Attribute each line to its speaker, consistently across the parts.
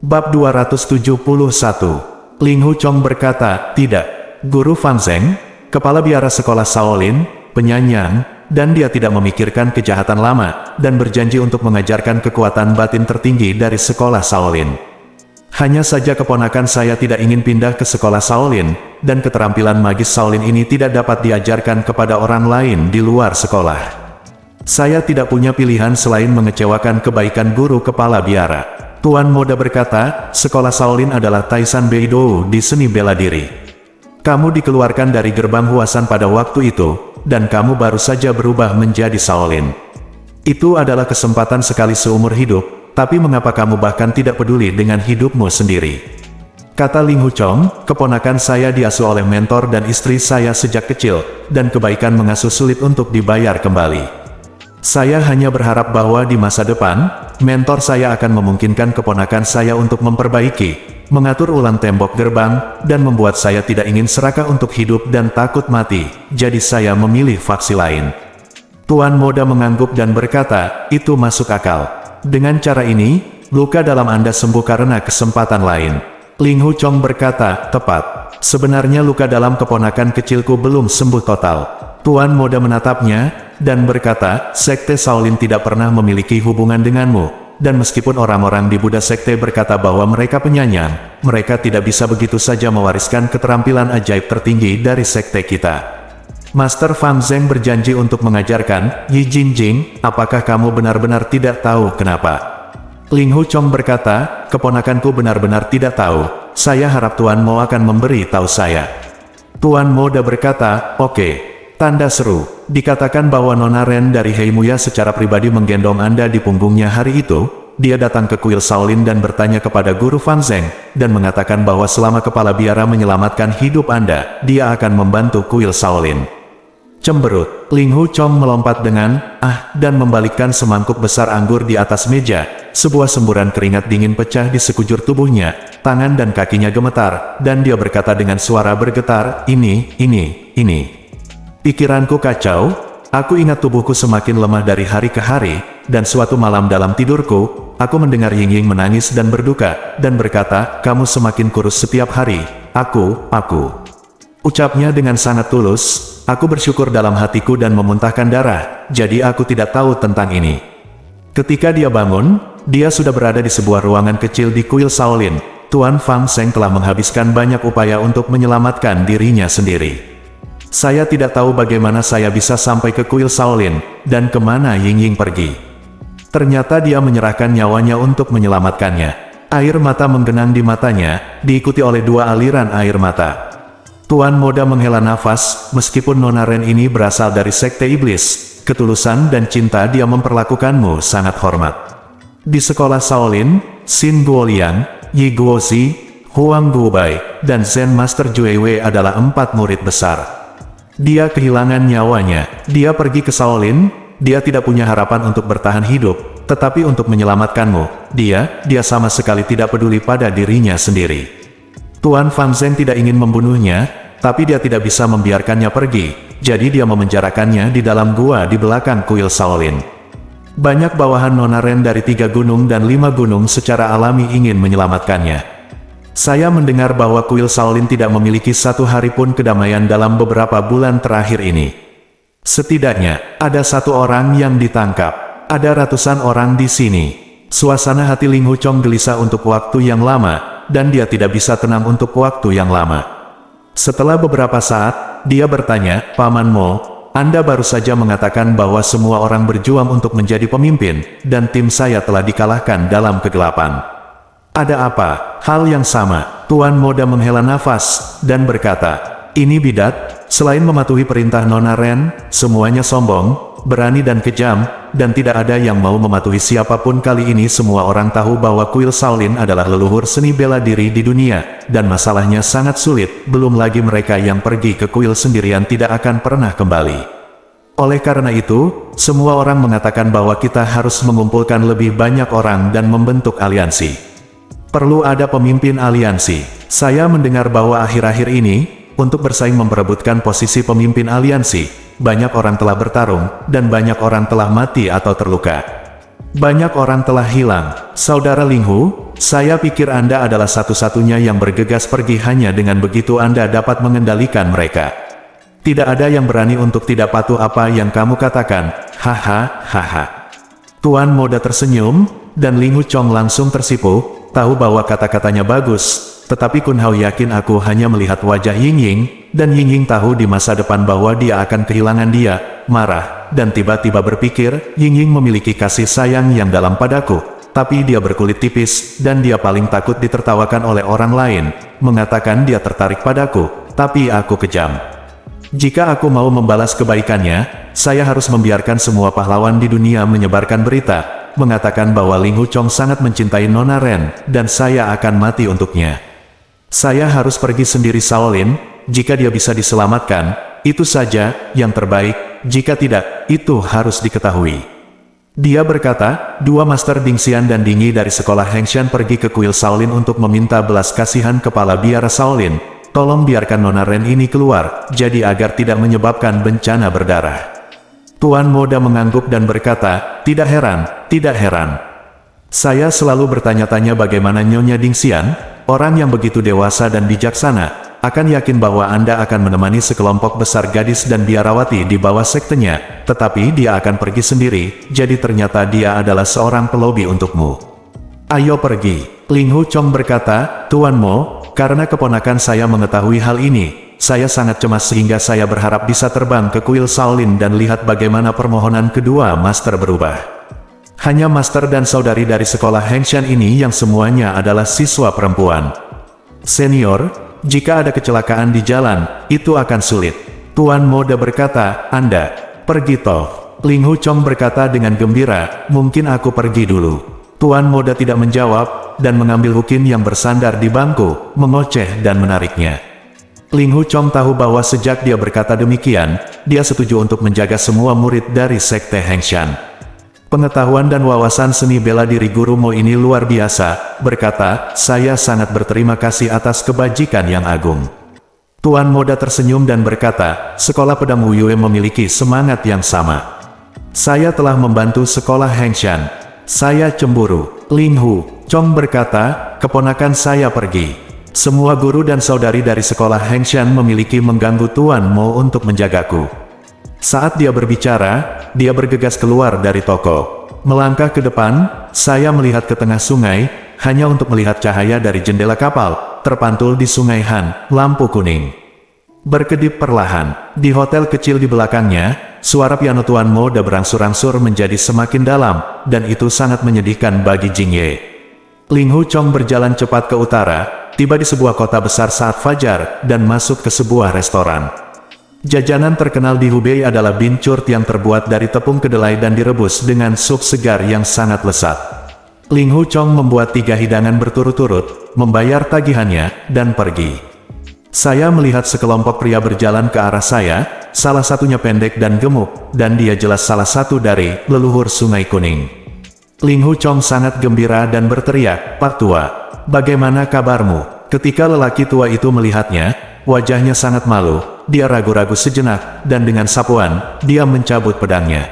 Speaker 1: Bab 271. Ling Hu Chong berkata, tidak. Guru Fan Zeng, kepala biara sekolah Shaolin, penyanyang, dan dia tidak memikirkan kejahatan lama, dan berjanji untuk mengajarkan kekuatan batin tertinggi dari sekolah Shaolin. Hanya saja keponakan saya tidak ingin pindah ke sekolah Shaolin, dan keterampilan magis Shaolin ini tidak dapat diajarkan kepada orang lain di luar sekolah. Saya tidak punya pilihan selain mengecewakan kebaikan guru kepala biara. Tuan Moda berkata, sekolah Shaolin adalah Taisan Beidou di seni bela diri. Kamu dikeluarkan dari gerbang Huasan pada waktu itu, dan kamu baru saja berubah menjadi Shaolin. Itu adalah kesempatan sekali seumur hidup, tapi mengapa kamu bahkan tidak peduli dengan hidupmu sendiri? Kata Ling Hu Chong, keponakan saya diasuh oleh mentor dan istri saya sejak kecil, dan kebaikan mengasuh sulit untuk dibayar kembali. Saya hanya berharap bahwa di masa depan, mentor saya akan memungkinkan keponakan saya untuk memperbaiki, mengatur ulang tembok gerbang, dan membuat saya tidak ingin serakah untuk hidup dan takut mati, jadi saya memilih faksi lain. Tuan Moda mengangguk dan berkata, itu masuk akal. Dengan cara ini, luka dalam Anda sembuh karena kesempatan lain. Ling Hu Chong berkata, tepat. Sebenarnya luka dalam keponakan kecilku belum sembuh total. Tuan Moda menatapnya, dan berkata, Sekte Shaolin tidak pernah memiliki hubungan denganmu, dan meskipun orang-orang di Buddha Sekte berkata bahwa mereka penyanyang, mereka tidak bisa begitu saja mewariskan keterampilan ajaib tertinggi dari Sekte kita. Master Fan Zeng berjanji untuk mengajarkan, Yi Jinjing, apakah kamu benar-benar tidak tahu kenapa? Ling Hu Chong berkata, keponakanku benar-benar tidak tahu, saya harap Tuan Mo akan memberi tahu saya. Tuan Moda berkata, oke. Tanda seru, dikatakan bahwa Nona Ren dari Heimuya secara pribadi menggendong Anda di punggungnya hari itu. Dia datang ke kuil Shaolin dan bertanya kepada Guru Fan Zeng, dan mengatakan bahwa selama kepala biara menyelamatkan hidup Anda, dia akan membantu kuil Shaolin. Cemberut, Ling Hu Chong melompat dengan, dan membalikkan semangkuk besar anggur di atas meja. Sebuah semburan keringat dingin pecah di sekujur tubuhnya, tangan dan kakinya gemetar, dan dia berkata dengan suara bergetar, ini. Pikiranku kacau, aku ingat tubuhku semakin lemah dari hari ke hari, dan suatu malam dalam tidurku, aku mendengar Ying Ying menangis dan berduka, dan berkata, kamu semakin kurus setiap hari, aku. Ucapnya dengan sangat tulus, aku bersyukur dalam hatiku dan memuntahkan darah, jadi aku tidak tahu tentang ini. Ketika dia bangun, dia sudah berada di sebuah ruangan kecil di kuil Shaolin. Tuan Fan Zeng telah menghabiskan banyak upaya untuk menyelamatkan dirinya sendiri. Saya tidak tahu bagaimana saya bisa sampai ke kuil Shaolin, dan kemana Ying Ying pergi. Ternyata dia menyerahkan nyawanya untuk menyelamatkannya. Air mata menggenang di matanya, diikuti oleh dua aliran air mata. Tuan Moda menghela nafas, meskipun Nona Ren ini berasal dari Sekte Iblis, ketulusan dan cinta dia memperlakukanmu sangat hormat. Di sekolah Shaolin, Xin Guoliang, Yi Guozi, Huang Guobai, dan Zen Master Jue Wei adalah 4 murid besar. Dia kehilangan nyawanya, dia pergi ke Shaolin, dia tidak punya harapan untuk bertahan hidup, tetapi untuk menyelamatkanmu, dia sama sekali tidak peduli pada dirinya sendiri. Tuan Fan Zeng tidak ingin membunuhnya, tapi dia tidak bisa membiarkannya pergi, jadi dia memenjarakannya di dalam gua di belakang kuil Shaolin. Banyak bawahan Nona Ren dari 3 gunung dan 5 gunung secara alami ingin menyelamatkannya. Saya mendengar bahwa kuil Shaolin tidak memiliki satu hari pun kedamaian dalam beberapa bulan terakhir ini. Setidaknya, ada 1 orang yang ditangkap. Ada ratusan orang di sini. Suasana hati Ling Hu Chong gelisah untuk waktu yang lama, dan dia tidak bisa tenang untuk waktu yang lama. Setelah beberapa saat, dia bertanya, Paman Mo, Anda baru saja mengatakan bahwa semua orang berjuang untuk menjadi pemimpin, dan tim saya telah dikalahkan dalam kegelapan. Ada apa? Hal yang sama. Tuan Moda menghela nafas, dan berkata, ini bidat, selain mematuhi perintah Nona Ren, semuanya sombong, berani dan kejam, dan tidak ada yang mau mematuhi siapapun. Kali ini semua orang tahu bahwa kuil Shaolin adalah leluhur seni bela diri di dunia, dan masalahnya sangat sulit, belum lagi mereka yang pergi ke kuil sendirian tidak akan pernah kembali. Oleh karena itu, semua orang mengatakan bahwa kita harus mengumpulkan lebih banyak orang dan membentuk aliansi. Perlu ada pemimpin aliansi. Saya mendengar bahwa akhir-akhir ini, untuk bersaing memperebutkan posisi pemimpin aliansi, banyak orang telah bertarung, dan banyak orang telah mati atau terluka. Banyak orang telah hilang. Saudara Ling Hu, saya pikir Anda adalah satu-satunya yang bergegas pergi, hanya dengan begitu Anda dapat mengendalikan mereka. Tidak ada yang berani untuk tidak patuh apa yang kamu katakan, haha. Tuan muda tersenyum, dan Ling Wuchong langsung tersipu, tahu bahwa kata-katanya bagus, tetapi Kun Hao yakin aku hanya melihat wajah Ying Ying, dan Ying Ying tahu di masa depan bahwa dia akan kehilangan dia, marah, dan tiba-tiba berpikir, Ying Ying memiliki kasih sayang yang dalam padaku, tapi dia berkulit tipis, dan dia paling takut ditertawakan oleh orang lain, mengatakan dia tertarik padaku, tapi aku kejam. Jika aku mau membalas kebaikannya, saya harus membiarkan semua pahlawan di dunia menyebarkan berita, mengatakan bahwa Ling Wuchong sangat mencintai Nona Ren, dan saya akan mati untuknya. Saya harus pergi sendiri Shaolin, jika dia bisa diselamatkan, itu saja yang terbaik, jika tidak, itu harus diketahui. Dia berkata, dua Master Ding Xian dan Ding Yi dari sekolah Hengshan pergi ke kuil Shaolin untuk meminta belas kasihan kepala biara Shaolin. Tolong biarkan Nona Ren ini keluar, jadi agar tidak menyebabkan bencana berdarah. Tuan muda mengangguk dan berkata, tidak heran. Saya selalu bertanya-tanya bagaimana Nyonya Ding Xian, orang yang begitu dewasa dan bijaksana, akan yakin bahwa Anda akan menemani sekelompok besar gadis dan biarawati di bawah sektenya, tetapi dia akan pergi sendiri, jadi ternyata dia adalah seorang pelobi untukmu. Ayo pergi. Ling Wuchong berkata, Tuan Mo, karena keponakan saya mengetahui hal ini, saya sangat cemas sehingga saya berharap bisa terbang ke kuil Shaolin dan lihat bagaimana permohonan kedua Master berubah. Hanya Master dan saudari dari sekolah Hengshan ini yang semuanya adalah siswa perempuan. Senior, jika ada kecelakaan di jalan, itu akan sulit. Tuan muda berkata, Anda pergi toh. Ling Wuchong berkata dengan gembira, mungkin aku pergi dulu. Tuan muda tidak menjawab, dan mengambil Hukin yang bersandar di bangku, mengoceh dan menariknya. Ling Wuchong tahu bahwa sejak dia berkata demikian, dia setuju untuk menjaga semua murid dari Sekte Hengshan. Pengetahuan dan wawasan seni bela diri Guru Mo ini luar biasa, berkata, saya sangat berterima kasih atas kebajikan yang agung. Tuan muda tersenyum dan berkata, sekolah pedang Wu Yue memiliki semangat yang sama. Saya telah membantu sekolah Hengshan. Saya cemburu. Ling Wuchong berkata, keponakan saya pergi. Semua guru dan saudari dari sekolah Hengshan memiliki mengganggu Tuan Mo untuk menjagaku. Saat dia berbicara, dia bergegas keluar dari toko. Melangkah ke depan, saya melihat ke tengah sungai, hanya untuk melihat cahaya dari jendela kapal, terpantul di sungai Han, lampu kuning. Berkedip perlahan, di hotel kecil di belakangnya, suara piano Tuan Moda berangsur-angsur menjadi semakin dalam, dan itu sangat menyedihkan bagi Jing Ye. Ling Wuchong berjalan cepat ke utara, tiba di sebuah kota besar saat fajar, dan masuk ke sebuah restoran. Jajanan terkenal di Hubei adalah bincurt yang terbuat dari tepung kedelai dan direbus dengan sup segar yang sangat lezat. Ling Wuchong membuat 3 hidangan berturut-turut, membayar tagihannya, dan pergi. Saya melihat sekelompok pria berjalan ke arah saya, salah satunya pendek dan gemuk, dan dia jelas salah satu dari leluhur Sungai Kuning. Ling Wuchong sangat gembira dan berteriak, Pak Tua, bagaimana kabarmu? Ketika lelaki tua itu melihatnya, wajahnya sangat malu, dia ragu-ragu sejenak, dan dengan sapuan, dia mencabut pedangnya.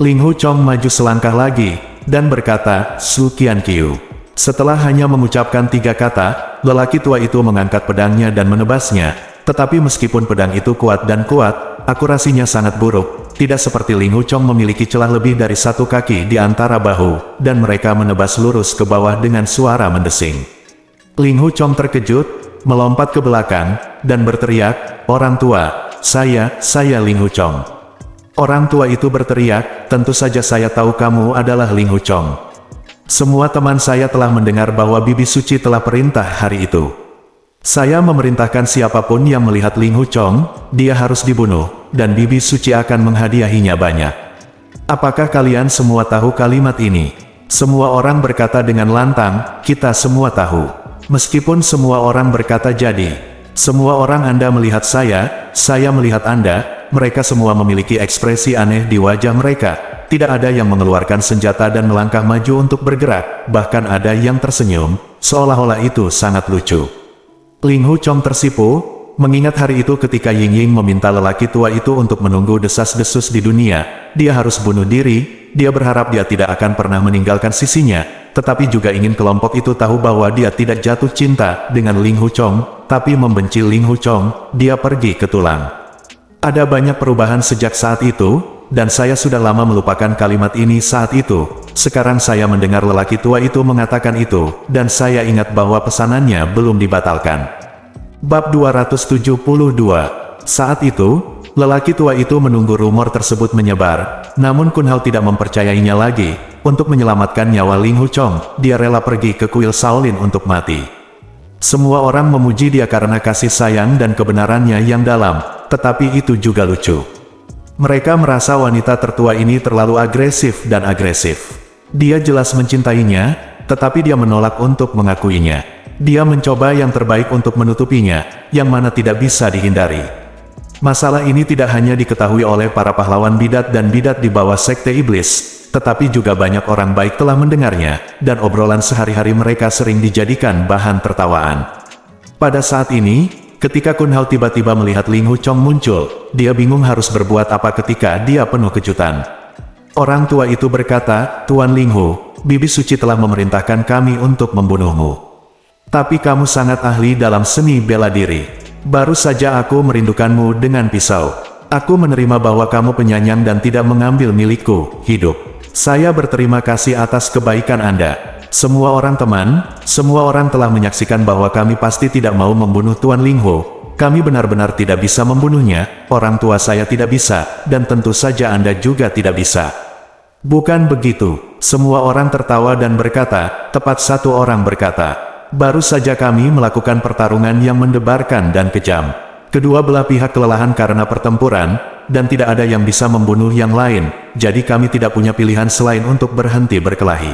Speaker 1: Ling Wuchong maju selangkah lagi, dan berkata, Su Qianqiu. Setelah hanya mengucapkan 3 kata, lelaki tua itu mengangkat pedangnya dan menebasnya, tetapi meskipun pedang itu kuat dan kuat, akurasinya sangat buruk, tidak seperti Ling Wuchong memiliki celah lebih dari 1 kaki di antara bahu, dan mereka menebas lurus ke bawah dengan suara mendesing. Ling Wuchong terkejut, melompat ke belakang, dan berteriak, orang tua, saya Ling Wuchong. Orang tua itu berteriak, tentu saja saya tahu kamu adalah Ling Wuchong. Semua teman saya telah mendengar bahwa Bibi Suci telah perintah hari itu. Saya memerintahkan siapapun yang melihat Ling Wuchong, dia harus dibunuh, dan Bibi Suci akan menghadiahinya banyak. Apakah kalian semua tahu kalimat ini? Semua orang berkata dengan lantang, kita semua tahu. Meskipun semua orang berkata jadi. Semua orang Anda melihat saya melihat Anda, mereka semua memiliki ekspresi aneh di wajah mereka. Tidak ada yang mengeluarkan senjata dan melangkah maju untuk bergerak, bahkan ada yang tersenyum, seolah-olah itu sangat lucu. Ling Wuchong tersipu, mengingat hari itu ketika Ying Ying meminta lelaki tua itu untuk menunggu desas-desus di dunia, dia harus bunuh diri, dia berharap dia tidak akan pernah meninggalkan sisinya, tetapi juga ingin kelompok itu tahu bahwa dia tidak jatuh cinta dengan Ling Hu Chong, tapi membenci Ling Hu Chong. Dia pergi ke tulang. Ada banyak perubahan sejak saat itu, dan saya sudah lama melupakan kalimat ini saat itu. Sekarang saya mendengar lelaki tua itu mengatakan itu, dan saya ingat bahwa pesanannya belum dibatalkan. Bab 272. Saat itu, lelaki tua itu menunggu rumor tersebut menyebar, namun Kun Hao tidak mempercayainya lagi. Untuk menyelamatkan nyawa Ling Hu Chong, dia rela pergi ke kuil Shaolin untuk mati. Semua orang memuji dia karena kasih sayang dan kebenarannya yang dalam, tetapi itu juga lucu. Mereka merasa wanita tertua ini terlalu agresif dan agresif. Dia jelas mencintainya, tetapi dia menolak untuk mengakuinya. Dia mencoba yang terbaik untuk menutupinya, yang mana tidak bisa dihindari. Masalah ini tidak hanya diketahui oleh para pahlawan bidat dan bidat di bawah sekte iblis, tetapi juga banyak orang baik telah mendengarnya, dan obrolan sehari-hari mereka sering dijadikan bahan tertawaan. Pada saat ini, ketika Kun Hao tiba-tiba melihat Ling Hu Chong muncul, dia bingung harus berbuat apa ketika dia penuh kejutan. Orang tua itu berkata, "Tuan Ling Hu, Bibi Suci telah memerintahkan kami untuk membunuhmu. Tapi kamu sangat ahli dalam seni bela diri. Baru saja aku merindukanmu dengan pisau. Aku menerima bahwa kamu penyayang dan tidak mengambil milikku, hidup. Saya berterima kasih atas kebaikan Anda. Semua orang teman, semua orang telah menyaksikan bahwa kami pasti tidak mau membunuh Tuan Ling Hu. Kami benar-benar tidak bisa membunuhnya, orang tua saya tidak bisa, dan tentu saja Anda juga tidak bisa." Bukan begitu, semua orang tertawa dan berkata, tepat satu orang berkata, "Baru saja kami melakukan pertarungan yang mendebarkan dan kejam. Kedua belah pihak kelelahan karena pertempuran, dan tidak ada yang bisa membunuh yang lain, jadi kami tidak punya pilihan selain untuk berhenti berkelahi.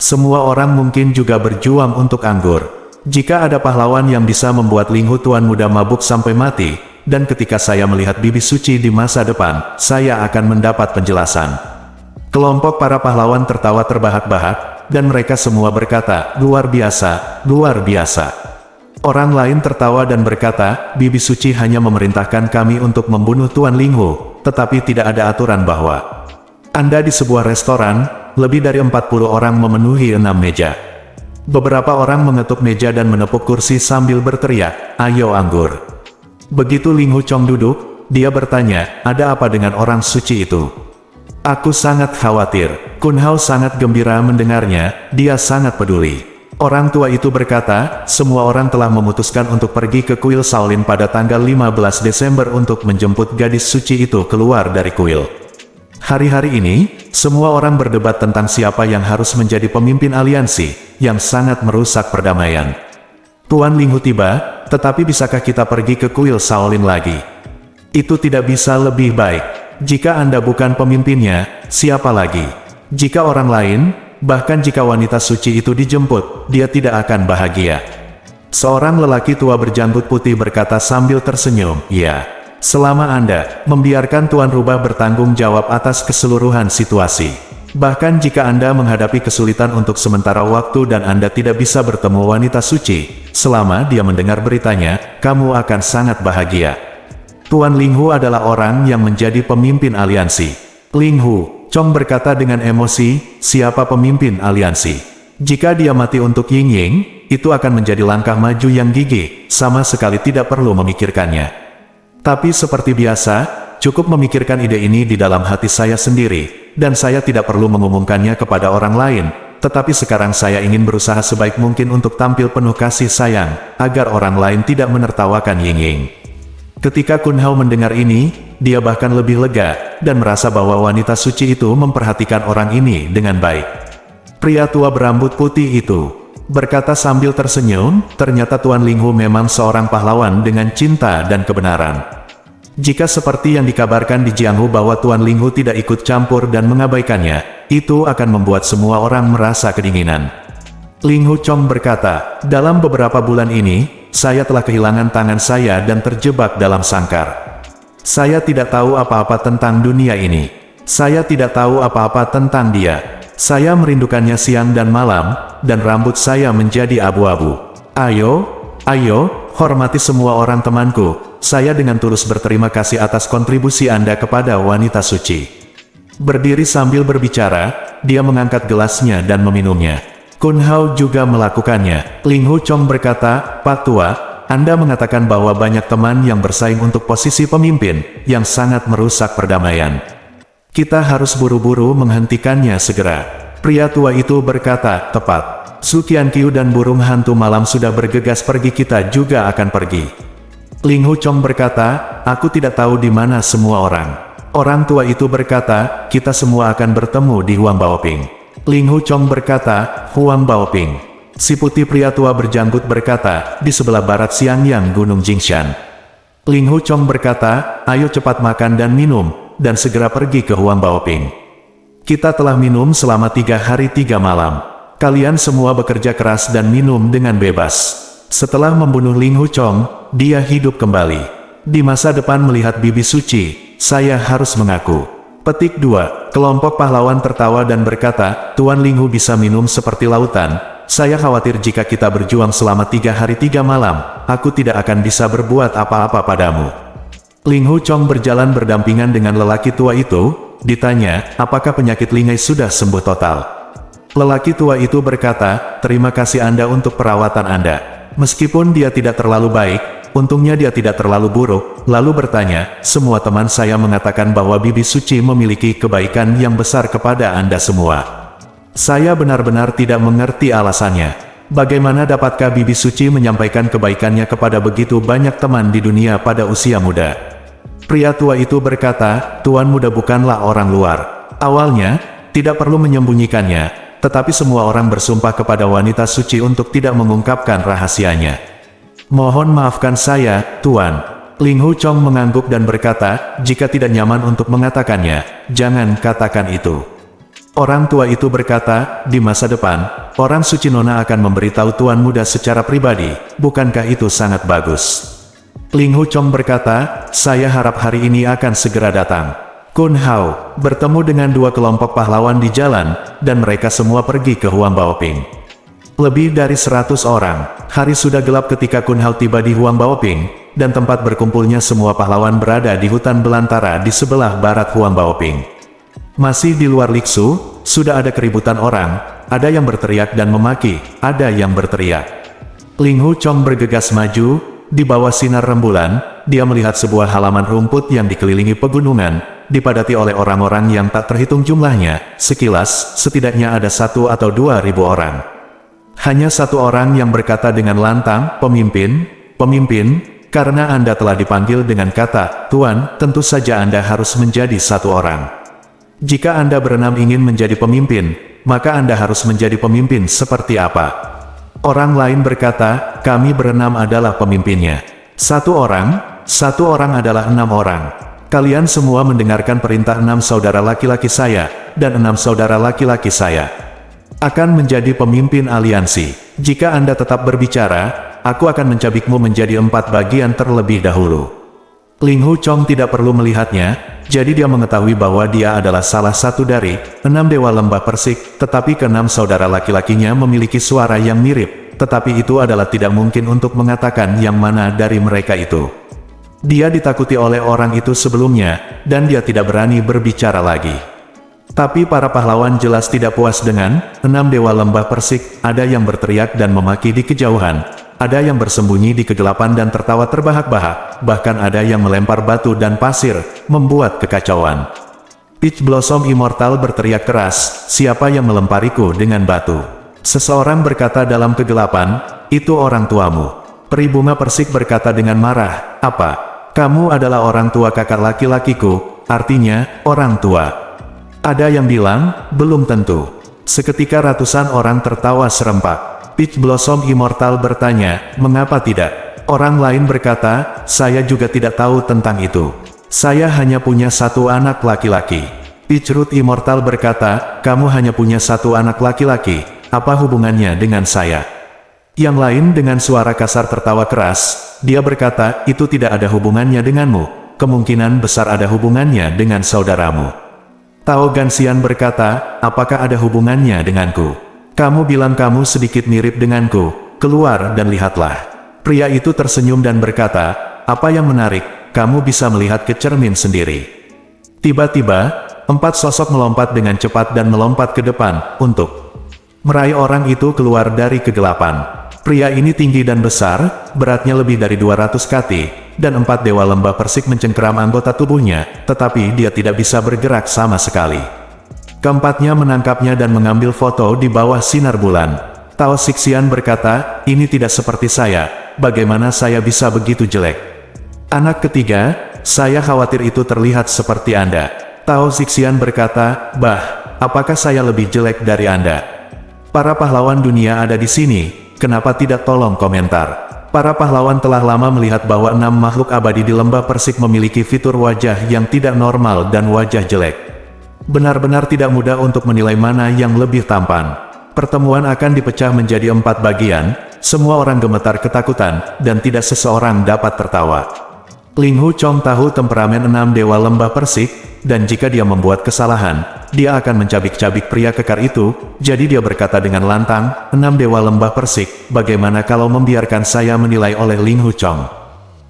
Speaker 1: Semua orang mungkin juga berjuang untuk anggur. Jika ada pahlawan yang bisa membuat Ling Hu Tuan muda mabuk sampai mati, dan ketika saya melihat Bibi Suci di masa depan, saya akan mendapat penjelasan." Kelompok para pahlawan tertawa terbahak-bahak, dan mereka semua berkata, "Luar biasa, luar biasa." Orang lain tertawa dan berkata, "Bibi Suci hanya memerintahkan kami untuk membunuh Tuan Ling Hu, tetapi tidak ada aturan bahwa Anda di sebuah restoran, lebih dari 40 orang memenuhi 6 meja. Beberapa orang mengetuk meja dan menepuk kursi sambil berteriak, 'Ayo anggur.'" Begitu Ling Hu Chong duduk, dia bertanya, "Ada apa dengan orang suci itu?" "Aku sangat khawatir." Kun Hao sangat gembira mendengarnya, dia sangat peduli. Orang tua itu berkata, "Semua orang telah memutuskan untuk pergi ke kuil Shaolin pada tanggal 15 Desember untuk menjemput gadis suci itu keluar dari kuil. Hari-hari ini, semua orang berdebat tentang siapa yang harus menjadi pemimpin aliansi, yang sangat merusak perdamaian. Tuan Ling Hu tiba, tetapi bisakah kita pergi ke kuil Shaolin lagi? Itu tidak bisa lebih baik. Jika Anda bukan pemimpinnya, siapa lagi? Jika orang lain, bahkan jika wanita suci itu dijemput, dia tidak akan bahagia." Seorang lelaki tua berjanggut putih berkata sambil tersenyum, "Ya, selama Anda membiarkan Tuan Rubah bertanggung jawab atas keseluruhan situasi. Bahkan jika Anda menghadapi kesulitan untuk sementara waktu dan Anda tidak bisa bertemu wanita suci, selama dia mendengar beritanya, kamu akan sangat bahagia." Tuan Ling Hu adalah orang yang menjadi pemimpin aliansi. Ling Hu Chong berkata dengan emosi, "Siapa pemimpin aliansi? Jika dia mati untuk Ying Ying, itu akan menjadi langkah maju yang gigih, sama sekali tidak perlu memikirkannya. Tapi seperti biasa, cukup memikirkan ide ini di dalam hati saya sendiri, dan saya tidak perlu mengumumkannya kepada orang lain, tetapi sekarang saya ingin berusaha sebaik mungkin untuk tampil penuh kasih sayang, agar orang lain tidak menertawakan Ying Ying." Ketika Kun Hao mendengar ini, dia bahkan lebih lega, dan merasa bahwa wanita suci itu memperhatikan orang ini dengan baik. Pria tua berambut putih itu berkata sambil tersenyum, "Ternyata Tuan Ling Hu memang seorang pahlawan dengan cinta dan kebenaran. Jika seperti yang dikabarkan di Jianghu bahwa Tuan Ling Hu tidak ikut campur dan mengabaikannya, itu akan membuat semua orang merasa kedinginan." Ling Hu Chong berkata, "Dalam beberapa bulan ini, saya telah kehilangan tangan saya dan terjebak dalam sangkar. Saya tidak tahu apa-apa tentang dunia ini. Saya tidak tahu apa-apa tentang dia. Saya merindukannya siang dan malam, dan rambut saya menjadi abu-abu. Ayo, hormati semua orang temanku. Saya dengan tulus berterima kasih atas kontribusi Anda kepada wanita suci." Berdiri sambil berbicara, dia mengangkat gelasnya dan meminumnya. Kun Hao juga melakukannya. Ling Hu Chong berkata, Pak Tua, Anda mengatakan bahwa banyak teman yang bersaing untuk posisi pemimpin, yang sangat merusak perdamaian. Kita harus buru-buru menghentikannya segera. Pria tua itu berkata, tepat. Su Qianqiu dan burung hantu malam sudah bergegas pergi, kita juga akan pergi. Ling Hu Chong berkata, aku tidak tahu di mana semua orang. Orang tua itu berkata, kita semua akan bertemu di Huang Baoping. Ling Hu Chong berkata, Huang Baoping. Si putih pria tua berjanggut berkata, di sebelah barat Xiangyang Gunung Jingshan. Ling Hu Chong berkata, ayo cepat makan dan minum, dan segera pergi ke Huang Baoping. Kita telah minum selama 3 hari 3 malam. Kalian semua bekerja keras dan minum dengan bebas. Setelah membunuh Ling Hu Chong, dia hidup kembali. Di masa depan melihat bibi suci, saya harus mengaku. Petik 2. Kelompok pahlawan tertawa dan berkata, Tuan Ling Hu bisa minum seperti lautan. Saya khawatir jika kita berjuang selama 3 hari 3 malam, aku tidak akan bisa berbuat apa-apa padamu. Ling Hu Chong berjalan berdampingan dengan lelaki tua itu. Ditanya, apakah penyakit Lingai sudah sembuh total? Lelaki tua itu berkata, terima kasih Anda untuk perawatan Anda. Meskipun dia tidak terlalu baik, untungnya dia tidak terlalu buruk. Lalu bertanya, semua teman saya mengatakan bahwa bibi suci memiliki kebaikan yang besar kepada Anda semua. Saya benar-benar tidak mengerti alasannya. Bagaimana dapatkah bibi suci menyampaikan kebaikannya kepada begitu banyak teman di dunia pada usia muda? Pria tua itu berkata, Tuan muda bukanlah orang luar. Awalnya, tidak perlu menyembunyikannya. Tetapi semua orang bersumpah kepada wanita suci untuk tidak mengungkapkan rahasianya. Mohon maafkan saya, Tuan. Ling Hu Chong mengangguk dan berkata, jika tidak nyaman untuk mengatakannya, jangan katakan itu. Orang tua itu berkata, di masa depan, orang suci Nona akan memberitahu Tuan muda secara pribadi, bukankah itu sangat bagus? Ling Hu Chong berkata, saya harap hari ini akan segera datang. Kun Hao bertemu dengan 2 kelompok pahlawan di jalan, dan mereka semua pergi ke Huang Baoping. Lebih dari 100 orang. Hari sudah gelap ketika Kun Hao tiba di Huang Baoping, dan tempat berkumpulnya semua pahlawan berada di hutan belantara di sebelah barat Huang Baoping. Masih di luar Liksu, sudah ada keributan orang, ada yang berteriak dan memaki, ada yang berteriak. Ling Hu Chong bergegas maju, di bawah sinar rembulan, dia melihat sebuah halaman rumput yang dikelilingi pegunungan, dipadati oleh orang-orang yang tak terhitung jumlahnya. Sekilas, setidaknya ada 1 atau 2 ribu orang. Hanya 1 orang yang berkata dengan lantang, pemimpin, karena Anda telah dipanggil dengan kata, Tuan, tentu saja Anda harus menjadi 1 orang. Jika Anda berenam ingin menjadi pemimpin, maka Anda harus menjadi pemimpin seperti apa? Orang lain berkata, kami berenam adalah pemimpinnya. 1 orang adalah 6 orang. Kalian semua mendengarkan perintah 6 saudara laki-laki saya, dan 6 saudara laki-laki saya akan menjadi pemimpin aliansi. Jika Anda tetap berbicara, aku akan mencabikmu menjadi 4 bagian terlebih dahulu. Ling Hu Chong tidak perlu melihatnya, jadi dia mengetahui bahwa dia adalah salah satu dari 6 dewa lembah persik, tetapi ke-6 saudara laki-lakinya memiliki suara yang mirip, tetapi itu adalah tidak mungkin untuk mengatakan yang mana dari mereka itu. Dia ditakuti oleh orang itu sebelumnya, dan dia tidak berani berbicara lagi. Tapi para pahlawan jelas tidak puas dengan 6 dewa lembah persik, ada yang berteriak dan memaki di kejauhan, ada yang bersembunyi di kegelapan dan tertawa terbahak-bahak, bahkan ada yang melempar batu dan pasir, membuat kekacauan. Peach Blossom Immortal berteriak keras, siapa yang melempariku dengan batu? Seseorang berkata dalam kegelapan, itu orang tuamu. Peri bunga persik berkata dengan marah, apa? Kamu adalah orang tua kakak laki-lakiku, artinya, orang tua. Ada yang bilang, belum tentu. Seketika ratusan orang tertawa serempak. Peach Blossom Immortal bertanya, mengapa tidak? Orang lain berkata, saya juga tidak tahu tentang itu. Saya hanya punya 1 anak laki-laki. Peach Root Immortal berkata, kamu hanya punya 1 anak laki-laki, apa hubungannya dengan saya? Yang lain dengan suara kasar tertawa keras, dia berkata, itu tidak ada hubungannya denganmu, kemungkinan besar ada hubungannya dengan saudaramu. Tao Ganxian berkata, apakah ada hubungannya denganku? Kamu bilang kamu sedikit mirip denganku, keluar dan lihatlah. Pria itu tersenyum dan berkata, apa yang menarik, kamu bisa melihat ke cermin sendiri. Tiba-tiba, 4 4 sosok melompat dengan cepat dan melompat ke depan, untuk meraih orang itu keluar dari kegelapan. Pria ini tinggi dan besar, beratnya lebih dari 200 kati, dan 4 dewa lembah persik mencengkeram anggota tubuhnya, tetapi dia tidak bisa bergerak sama sekali. Keempatnya menangkapnya dan mengambil foto di bawah sinar bulan. Tao Zixian berkata, ini tidak seperti saya, bagaimana saya bisa begitu jelek? Anak ketiga, saya khawatir itu terlihat seperti Anda. Tao Zixian berkata, bah, apakah saya lebih jelek dari Anda? Para pahlawan dunia ada di sini, kenapa tidak tolong komentar? Para pahlawan telah lama melihat bahwa 6 makhluk abadi di lembah persik memiliki fitur wajah yang tidak normal dan wajah jelek. Benar-benar tidak mudah untuk menilai mana yang lebih tampan. Pertemuan akan dipecah menjadi 4 bagian, semua orang gemetar ketakutan, dan tidak seseorang dapat tertawa. Ling Hu Chong tahu temperamen 6 dewa lembah persik, dan jika dia membuat kesalahan, dia akan mencabik-cabik pria kekar itu, jadi dia berkata dengan lantang, 6 dewa lembah persik, bagaimana kalau membiarkan saya menilai oleh Ling Hu Chong?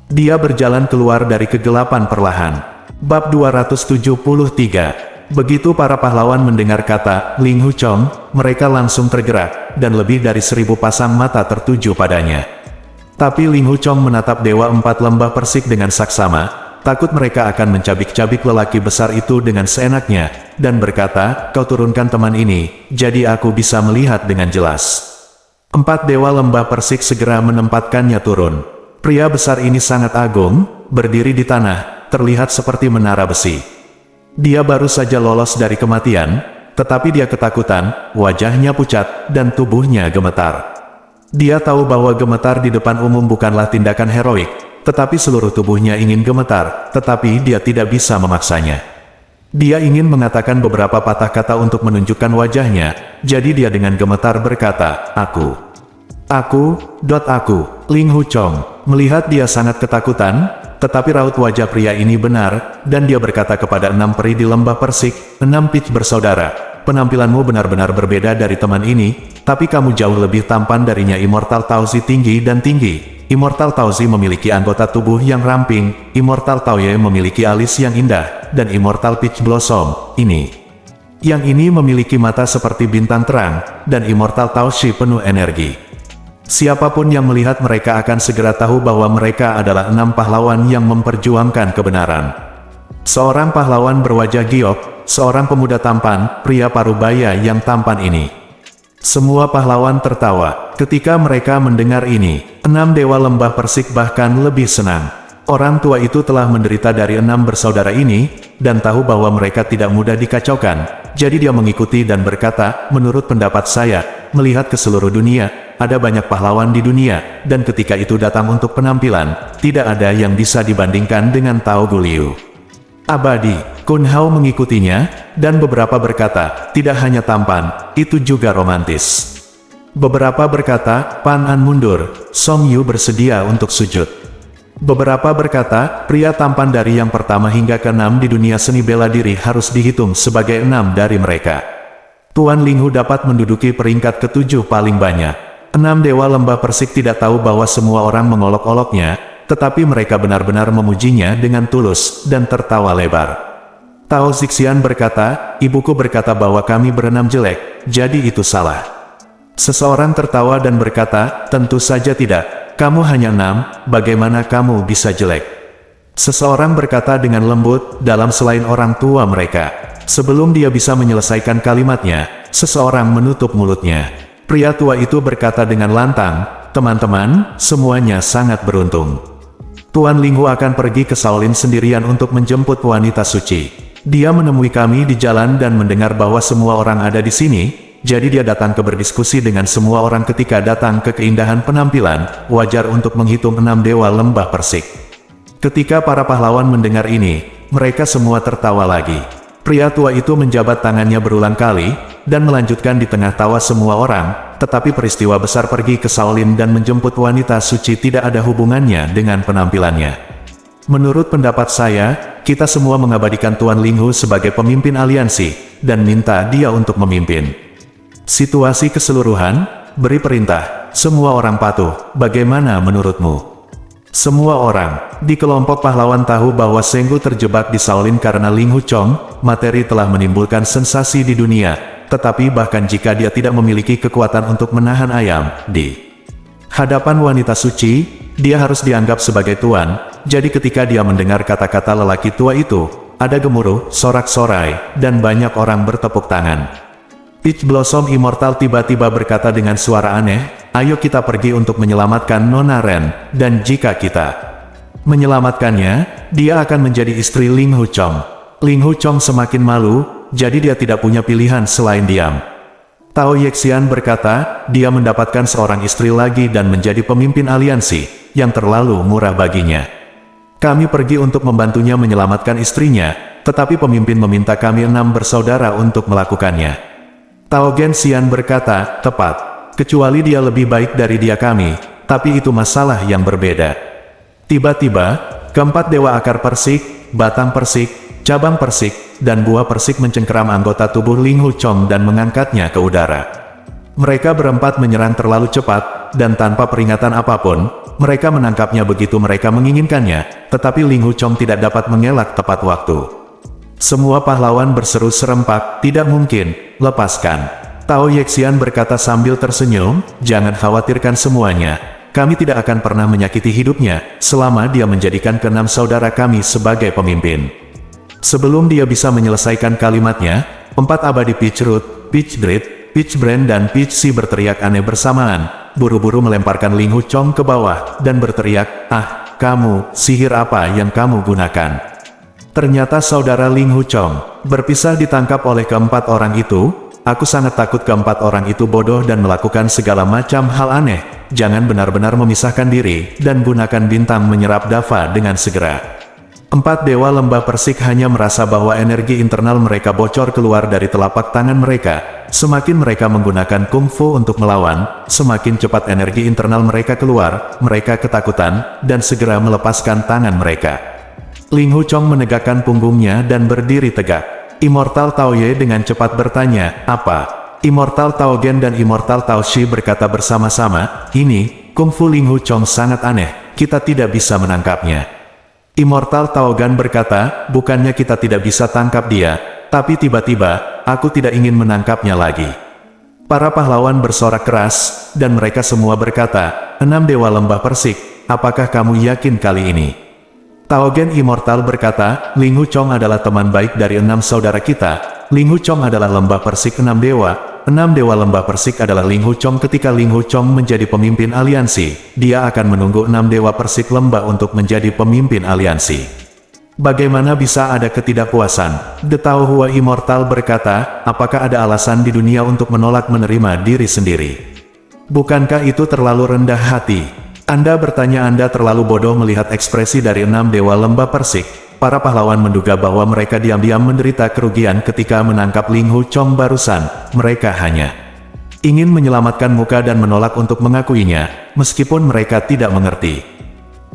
Speaker 1: Dia berjalan keluar dari kegelapan perlahan. Bab 273. Begitu para pahlawan mendengar kata Ling Hu Chong, mereka langsung tergerak, dan lebih dari 1000 pasang mata tertuju padanya. Tapi Ling Hu Chong menatap Dewa 4 lembah persik dengan saksama, takut mereka akan mencabik-cabik lelaki besar itu dengan seenaknya, dan berkata, kau turunkan teman ini, jadi aku bisa melihat dengan jelas. 4 dewa lembah persik segera menempatkannya turun. Pria besar ini sangat agung, berdiri di tanah, terlihat seperti menara besi. Dia baru saja lolos dari kematian, tetapi dia ketakutan, wajahnya pucat, dan tubuhnya gemetar. Dia tahu bahwa gemetar di depan umum bukanlah tindakan heroik, tetapi seluruh tubuhnya ingin gemetar, tetapi dia tidak bisa memaksanya. Dia ingin mengatakan beberapa patah kata untuk menunjukkan wajahnya, jadi dia dengan gemetar berkata, aku. Ling Hu Chong melihat dia sangat ketakutan, tetapi raut wajah pria ini benar, dan dia berkata kepada 6 peri di lembah persik, 6 pitch bersaudara. Penampilanmu benar-benar berbeda dari teman ini, tapi kamu jauh lebih tampan darinya. Immortal Taozi tinggi dan tinggi. Immortal Taozi memiliki anggota tubuh yang ramping, Immortal Taoye memiliki alis yang indah, dan Immortal Peach Blossom, yang ini memiliki mata seperti bintang terang, dan Immortal Taoshi penuh energi. Siapapun yang melihat mereka akan segera tahu bahwa mereka adalah 6 pahlawan yang memperjuangkan kebenaran. Seorang pahlawan berwajah giok, seorang pemuda tampan, pria parubaya yang tampan ini. Semua pahlawan tertawa ketika mereka mendengar ini. 6 dewa lembah persik bahkan lebih senang. Orang tua itu telah menderita dari 6 bersaudara ini, dan tahu bahwa mereka tidak mudah dikacaukan. Jadi dia mengikuti dan berkata, menurut pendapat saya, melihat ke seluruh dunia, ada banyak pahlawan di dunia, dan ketika itu datang untuk penampilan, tidak ada yang bisa dibandingkan dengan Tao Guliu. Abadi, Kun Hao mengikutinya, dan beberapa berkata, tidak hanya tampan, itu juga romantis. Beberapa berkata, Pan An mundur, Song Yu bersedia untuk sujud. Beberapa berkata, pria tampan dari yang pertama hingga ke-6 di dunia seni bela diri harus dihitung sebagai 6 dari mereka. Tuan Ling Hu dapat menduduki peringkat ke-7 paling banyak. 6 dewa lembah persik tidak tahu bahwa semua orang mengolok-oloknya, tetapi mereka benar-benar memujinya dengan tulus, dan tertawa lebar. Tao Zixian berkata, ibuku berkata bahwa kami berenam jelek, jadi itu salah. Seseorang tertawa dan berkata, tentu saja tidak, kamu hanya 6, bagaimana kamu bisa jelek? Seseorang berkata dengan lembut, dalam selain orang tua mereka. Sebelum dia bisa menyelesaikan kalimatnya, seseorang menutup mulutnya. Pria tua itu berkata dengan lantang, teman-teman, semuanya sangat beruntung. Tuan Ling Hu akan pergi ke Shaolin sendirian untuk menjemput wanita suci. Dia menemui kami di jalan dan mendengar bahwa semua orang ada di sini, jadi dia datang ke berdiskusi dengan semua orang ketika datang ke keindahan penampilan, wajar untuk menghitung 6 dewa lembah persik. Ketika para pahlawan mendengar ini, mereka semua tertawa lagi. Pria tua itu menjabat tangannya berulang kali, dan melanjutkan di tengah tawa semua orang, tetapi peristiwa besar pergi ke Shaolin dan menjemput wanita suci tidak ada hubungannya dengan penampilannya. Menurut pendapat saya, kita semua mengabadikan Tuan Ling Hu sebagai pemimpin aliansi, dan minta dia untuk memimpin. Situasi keseluruhan, beri perintah, semua orang patuh, bagaimana menurutmu? Semua orang di kelompok pahlawan tahu bahwa Senggu terjebak di Shaolin karena Ling Hu Chong, materi telah menimbulkan sensasi di dunia, tetapi bahkan jika dia tidak memiliki kekuatan untuk menahan ayam, di hadapan wanita suci, dia harus dianggap sebagai tuan. Jadi ketika dia mendengar kata-kata lelaki tua itu, ada gemuruh, sorak-sorai, dan banyak orang bertepuk tangan. Peach Blossom Immortal tiba-tiba berkata dengan suara aneh, "Ayo kita pergi untuk menyelamatkan Nona Ren, dan jika kita menyelamatkannya, dia akan menjadi istri Ling Hu Chong." Ling Hu Chong semakin malu, jadi dia tidak punya pilihan selain diam. Tao Yexian berkata, dia mendapatkan seorang istri lagi dan menjadi pemimpin aliansi, yang terlalu murah baginya. Kami pergi untuk membantunya menyelamatkan istrinya, tetapi pemimpin meminta kami 6 bersaudara untuk melakukannya. Tao Genxian berkata, tepat, kecuali dia lebih baik dari dia kami, tapi itu masalah yang berbeda. Tiba-tiba, keempat dewa akar persik, batang persik, cabang persik, dan buah persik mencengkeram anggota tubuh Ling Hu Chong dan mengangkatnya ke udara. Mereka berempat menyerang terlalu cepat, dan tanpa peringatan apapun, mereka menangkapnya begitu mereka menginginkannya, tetapi Ling Hu Chong tidak dapat mengelak tepat waktu. Semua pahlawan berseru serempak, tidak mungkin, lepaskan. Tao Yexian berkata sambil tersenyum, jangan khawatirkan semuanya. Kami tidak akan pernah menyakiti hidupnya, selama dia menjadikan keenam saudara kami sebagai pemimpin. Sebelum dia bisa menyelesaikan kalimatnya, 4 abadi Peach Root, Peach Grit, Peach Brand dan Peach Sea berteriak aneh bersamaan, buru-buru melemparkan Ling Hu Chong ke bawah, dan berteriak, ah, kamu, sihir apa yang kamu gunakan? Ternyata saudara Ling Hu Chong berpisah ditangkap oleh keempat orang itu. Aku sangat takut keempat orang itu bodoh dan melakukan segala macam hal aneh. Jangan benar-benar memisahkan diri, dan gunakan bintang menyerap Dava dengan segera. 4 dewa lembah persik hanya merasa bahwa energi internal mereka bocor keluar dari telapak tangan mereka. Semakin mereka menggunakan kungfu untuk melawan, semakin cepat energi internal mereka keluar, mereka ketakutan, dan segera melepaskan tangan mereka. Ling Hu Chong menegakkan punggungnya dan berdiri tegak. Immortal Tao Ye dengan cepat bertanya, apa? Immortal Tao Gen dan Immortal Tao Shi berkata bersama-sama, ini, kungfu Ling Hu Chong sangat aneh, kita tidak bisa menangkapnya. Immortal Tao Gan berkata, bukannya kita tidak bisa tangkap dia, tapi tiba-tiba, aku tidak ingin menangkapnya lagi. Para pahlawan bersorak keras, dan mereka semua berkata, 6 dewa lembah persik, apakah kamu yakin kali ini? Tao Gen Immortal berkata, Ling Hu Chong adalah teman baik dari 6 saudara kita. Ling Hu Chong adalah lembah persik 6 dewa. 6 dewa lembah persik adalah Ling Hu Chong. Ketika Ling Hu Chong menjadi pemimpin aliansi, dia akan menunggu 6 dewa persik lembah untuk menjadi pemimpin aliansi. Bagaimana bisa ada ketidakpuasan? The Tao Hua Immortal berkata, apakah ada alasan di dunia untuk menolak menerima diri sendiri? Bukankah itu terlalu rendah hati? Anda bertanya Anda terlalu bodoh melihat ekspresi dari 6 dewa lembah persik. Para pahlawan menduga bahwa mereka diam-diam menderita kerugian ketika menangkap Ling Hu Chong barusan. Mereka hanya ingin menyelamatkan muka dan menolak untuk mengakuinya, meskipun mereka tidak mengerti.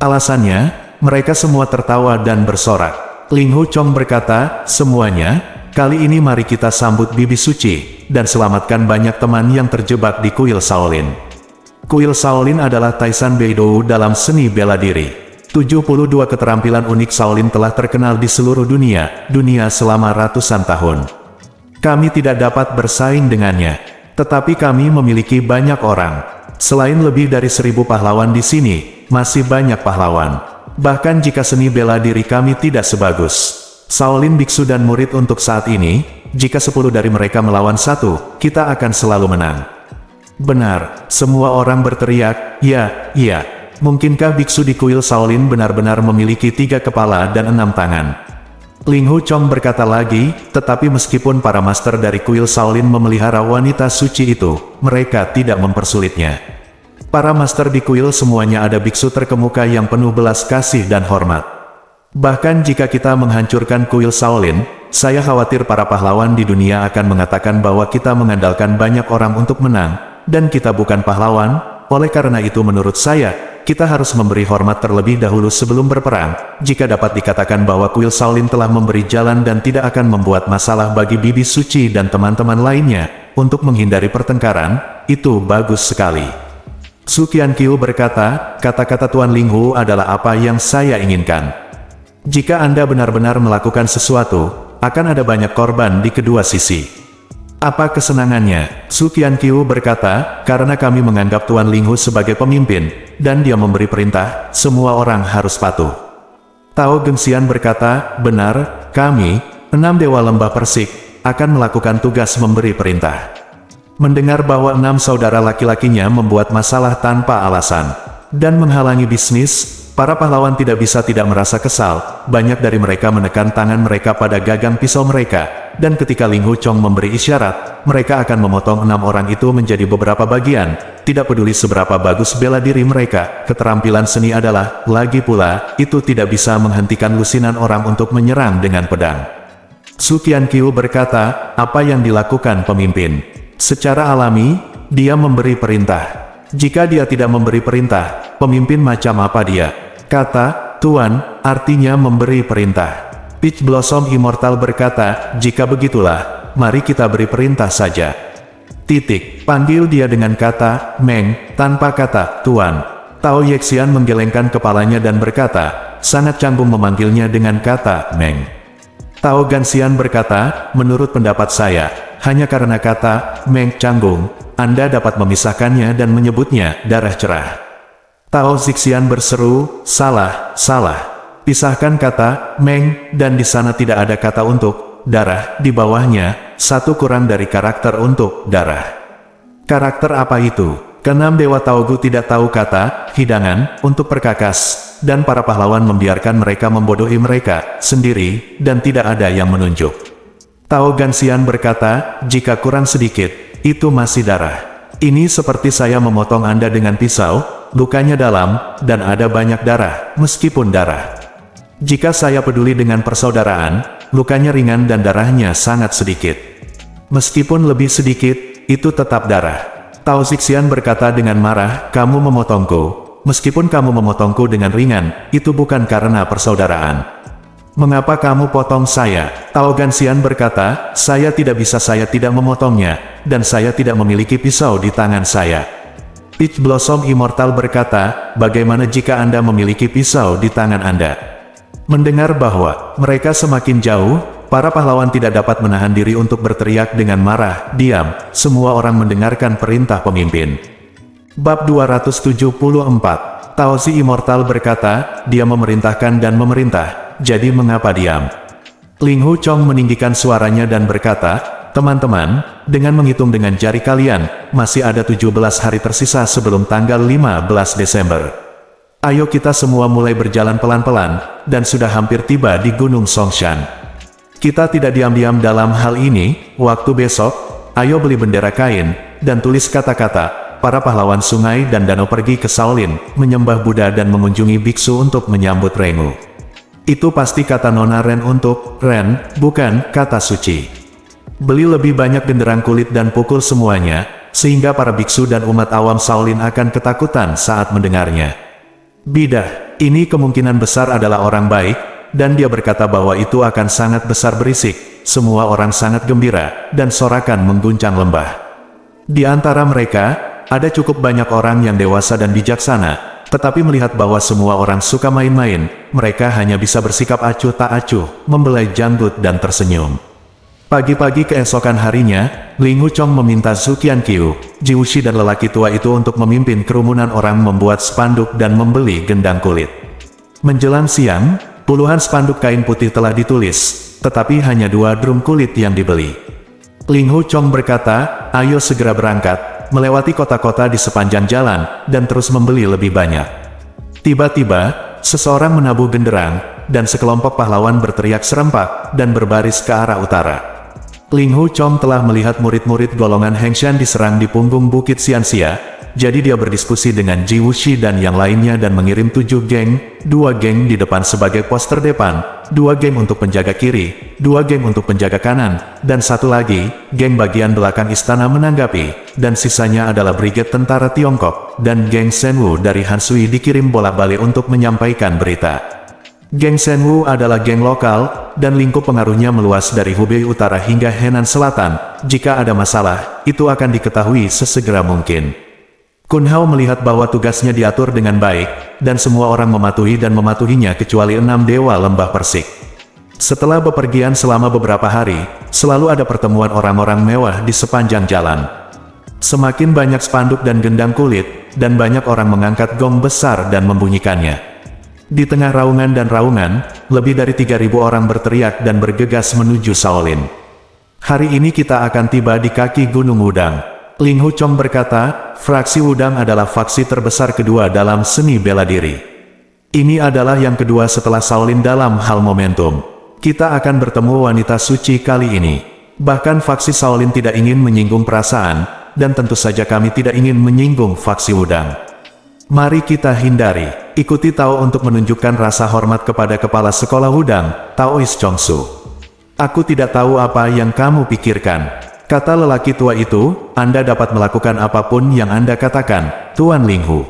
Speaker 1: Alasannya, mereka semua tertawa dan bersorak. Ling Hu Chong berkata, semuanya, kali ini mari kita sambut Bibi Suci, dan selamatkan banyak teman yang terjebak di kuil Shaolin. Kuil Shaolin adalah Taisan Beidou dalam seni bela diri. 72 keterampilan unik Shaolin telah terkenal di seluruh dunia selama ratusan tahun. Kami tidak dapat bersaing dengannya, tetapi kami memiliki banyak orang. Selain lebih dari 1000 pahlawan di sini, masih banyak pahlawan. Bahkan jika seni bela diri kami tidak sebagus Shaolin biksu dan murid untuk saat ini, jika 10 dari mereka melawan 1, kita akan selalu menang. Benar, semua orang berteriak, ya, iya. Mungkinkah biksu di kuil Shaolin benar-benar memiliki 3 kepala dan 6 tangan? Ling Hu Chong berkata lagi, tetapi meskipun para master dari kuil Shaolin memelihara wanita suci itu, mereka tidak mempersulitnya. Para master di kuil semuanya ada biksu terkemuka yang penuh belas kasih dan hormat. Bahkan jika kita menghancurkan kuil Shaolin, saya khawatir para pahlawan di dunia akan mengatakan bahwa kita mengandalkan banyak orang untuk menang, dan kita bukan pahlawan. Oleh karena itu menurut saya, kita harus memberi hormat terlebih dahulu sebelum berperang. Jika dapat dikatakan bahwa kuil Shaolin telah memberi jalan dan tidak akan membuat masalah bagi Bibi Suci dan teman-teman lainnya, untuk menghindari pertengkaran, itu bagus sekali. Su Qianqiu berkata, kata-kata Tuan Ling Hu adalah apa yang saya inginkan. Jika Anda benar-benar melakukan sesuatu, akan ada banyak korban di kedua sisi. Apa kesenangannya? Su Qianqiu berkata, karena kami menganggap Tuan Linghu sebagai pemimpin, dan dia memberi perintah, semua orang harus patuh. Tao Gengxian berkata, benar, kami, 6 dewa lembah persik, akan melakukan tugas memberi perintah. Mendengar bahwa 6 saudara laki-lakinya membuat masalah tanpa alasan, dan menghalangi bisnis, para pahlawan tidak bisa tidak merasa kesal. Banyak dari mereka menekan tangan mereka pada gagang pisau mereka, dan ketika Ling Hu Chong memberi isyarat, mereka akan memotong 6 orang itu menjadi beberapa bagian. Tidak peduli seberapa bagus bela diri mereka, keterampilan seni adalah, lagi pula, itu tidak bisa menghentikan lusinan orang untuk menyerang dengan pedang. Su Qianqiu berkata, apa yang dilakukan pemimpin? Secara alami, dia memberi perintah. Jika dia tidak memberi perintah, pemimpin macam apa dia? Kata, Tuan, artinya memberi perintah. Peach Blossom Immortal berkata, jika begitulah, mari kita beri perintah saja. Titik, panggil dia dengan kata, Meng, tanpa kata, Tuan. Tao Yexian menggelengkan kepalanya dan berkata, sangat canggung memanggilnya dengan kata, Meng. Tao Ganxian berkata, menurut pendapat saya, hanya karena kata, Meng canggung, Anda dapat memisahkannya dan menyebutnya, darah cerah. Tao Zixian berseru, salah, salah. Pisahkan kata, Meng, dan di sana tidak ada kata untuk, darah, di bawahnya, satu kurang dari karakter untuk, darah. Karakter apa itu? Keenam dewa Taogu tidak tahu kata, hidangan, untuk perkakas, dan para pahlawan membiarkan mereka membodohi mereka, sendiri, dan tidak ada yang menunjuk. Tao Ganxian berkata, jika kurang sedikit, itu masih darah. Ini seperti saya memotong Anda dengan pisau, lukanya dalam, dan ada banyak darah, meskipun darah. Jika saya peduli dengan persaudaraan, lukanya ringan dan darahnya sangat sedikit. Meskipun lebih sedikit, itu tetap darah. Tao Zixian berkata dengan marah, kamu memotongku. Meskipun kamu memotongku dengan ringan, itu bukan karena persaudaraan. Mengapa kamu potong saya? Tao Ganxian berkata, saya tidak memotongnya, dan saya tidak memiliki pisau di tangan saya. Peach Blossom Immortal berkata, bagaimana jika Anda memiliki pisau di tangan Anda? Mendengar bahwa mereka semakin jauh, para pahlawan tidak dapat menahan diri untuk berteriak dengan marah, diam, semua orang mendengarkan perintah pemimpin. Bab 274, Tao Zi Immortal berkata, dia memerintahkan dan memerintah, jadi mengapa diam? Ling Hu Chong meninggikan suaranya dan berkata, teman-teman, dengan menghitung dengan jari kalian, masih ada 17 hari tersisa sebelum tanggal 15 Desember. Ayo kita semua mulai berjalan pelan-pelan, dan sudah hampir tiba di Gunung Songshan. Kita tidak diam-diam dalam hal ini, waktu besok, ayo beli bendera kain, dan tulis kata-kata, para pahlawan sungai dan danau pergi ke Shaolin, menyembah Buddha dan mengunjungi biksu untuk menyambut Rengu. Itu pasti kata Nona Ren untuk, Ren, bukan, kata suci. Beli lebih banyak genderang kulit dan pukul semuanya, sehingga para biksu dan umat awam Shaolin akan ketakutan saat mendengarnya. Bidah, ini kemungkinan besar adalah orang baik, dan dia berkata bahwa itu akan sangat besar berisik, semua orang sangat gembira, dan sorakan mengguncang lembah. Di antara mereka, ada cukup banyak orang yang dewasa dan bijaksana, tetapi melihat bahwa semua orang suka main-main, mereka hanya bisa bersikap acuh tak acuh, membelai janggut dan tersenyum. Pagi-pagi keesokan harinya, Ling Hu Chong meminta Su Qianqiu, Jiushi dan lelaki tua itu untuk memimpin kerumunan orang membuat spanduk dan membeli gendang kulit. Menjelang siang, puluhan spanduk kain putih telah ditulis, tetapi hanya 2 drum kulit yang dibeli. Ling Hu Chong berkata, ayo segera berangkat, melewati kota-kota di sepanjang jalan, dan terus membeli lebih banyak. Tiba-tiba, seseorang menabuh genderang, dan sekelompok pahlawan berteriak serempak, dan berbaris ke arah utara. Ling Hu Chong telah melihat murid-murid golongan Hengshan diserang di punggung Bukit Xianxia, jadi dia berdiskusi dengan Ji Wuxi dan yang lainnya dan mengirim 7 geng, 2 geng di depan sebagai poster depan, 2 geng untuk penjaga kiri, 2 geng untuk penjaga kanan, dan 1 lagi, geng bagian belakang istana menanggapi, dan sisanya adalah brigade tentara Tiongkok, dan geng Shenwu dari Han Sui dikirim bolak-balik untuk menyampaikan berita. Geng Shenwu adalah geng lokal, dan lingkup pengaruhnya meluas dari Hubei Utara hingga Henan Selatan. Jika ada masalah, itu akan diketahui sesegera mungkin. Kun Hao melihat bahwa tugasnya diatur dengan baik, dan semua orang mematuhi dan mematuhinya kecuali 6 dewa lembah persik. Setelah bepergian selama beberapa hari, selalu ada pertemuan orang-orang mewah di sepanjang jalan. Semakin banyak spanduk dan gendang kulit, dan banyak orang mengangkat gong besar dan membunyikannya. Di tengah raungan dan raungan, lebih dari 3.000 orang berteriak dan bergegas menuju Shaolin. Hari ini kita akan tiba di kaki Gunung Wudang. Ling Hu Chong berkata, fraksi Wudang adalah faksi terbesar kedua dalam seni bela diri. Ini adalah yang kedua setelah Shaolin dalam hal momentum. Kita akan bertemu wanita suci kali ini. Bahkan faksi Shaolin tidak ingin menyinggung perasaan, dan tentu saja kami tidak ingin menyinggung faksi Wudang. Mari kita hindari. Ikuti Tao untuk menunjukkan rasa hormat kepada kepala sekolah Wudang, Taois Chongsu. Aku tidak tahu apa yang kamu pikirkan. Kata lelaki tua itu, Anda dapat melakukan apapun yang Anda katakan, Tuan Ling Hu.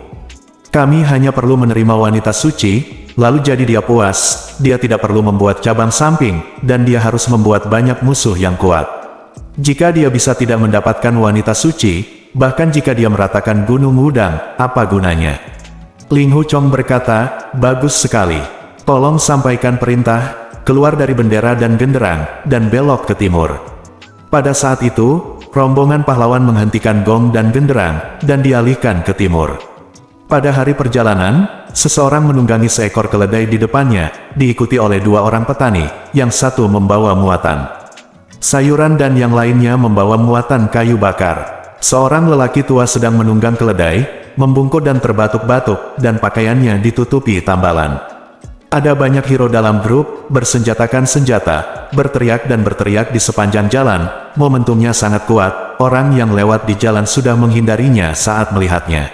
Speaker 1: Kami hanya perlu menerima wanita suci, lalu jadi dia puas, dia tidak perlu membuat cabang samping, dan dia harus membuat banyak musuh yang kuat. Jika dia bisa tidak mendapatkan wanita suci, bahkan jika dia meratakan Gunung Wudang, apa gunanya? Ling Hu Chong berkata, bagus sekali. Tolong sampaikan perintah, keluar dari bendera dan genderang, dan belok ke timur. Pada saat itu, rombongan pahlawan menghentikan gong dan genderang, dan dialihkan ke timur. Pada hari perjalanan, seseorang menunggangi seekor keledai di depannya, diikuti oleh 2 orang petani, yang satu membawa muatan sayuran dan yang lainnya membawa muatan kayu bakar. Seorang lelaki tua sedang menunggang keledai, membungkuk dan terbatuk-batuk, dan pakaiannya ditutupi tambalan. Ada banyak hero dalam grup, bersenjatakan senjata, berteriak dan berteriak di sepanjang jalan. Momentumnya sangat kuat, orang yang lewat di jalan sudah menghindarinya saat melihatnya.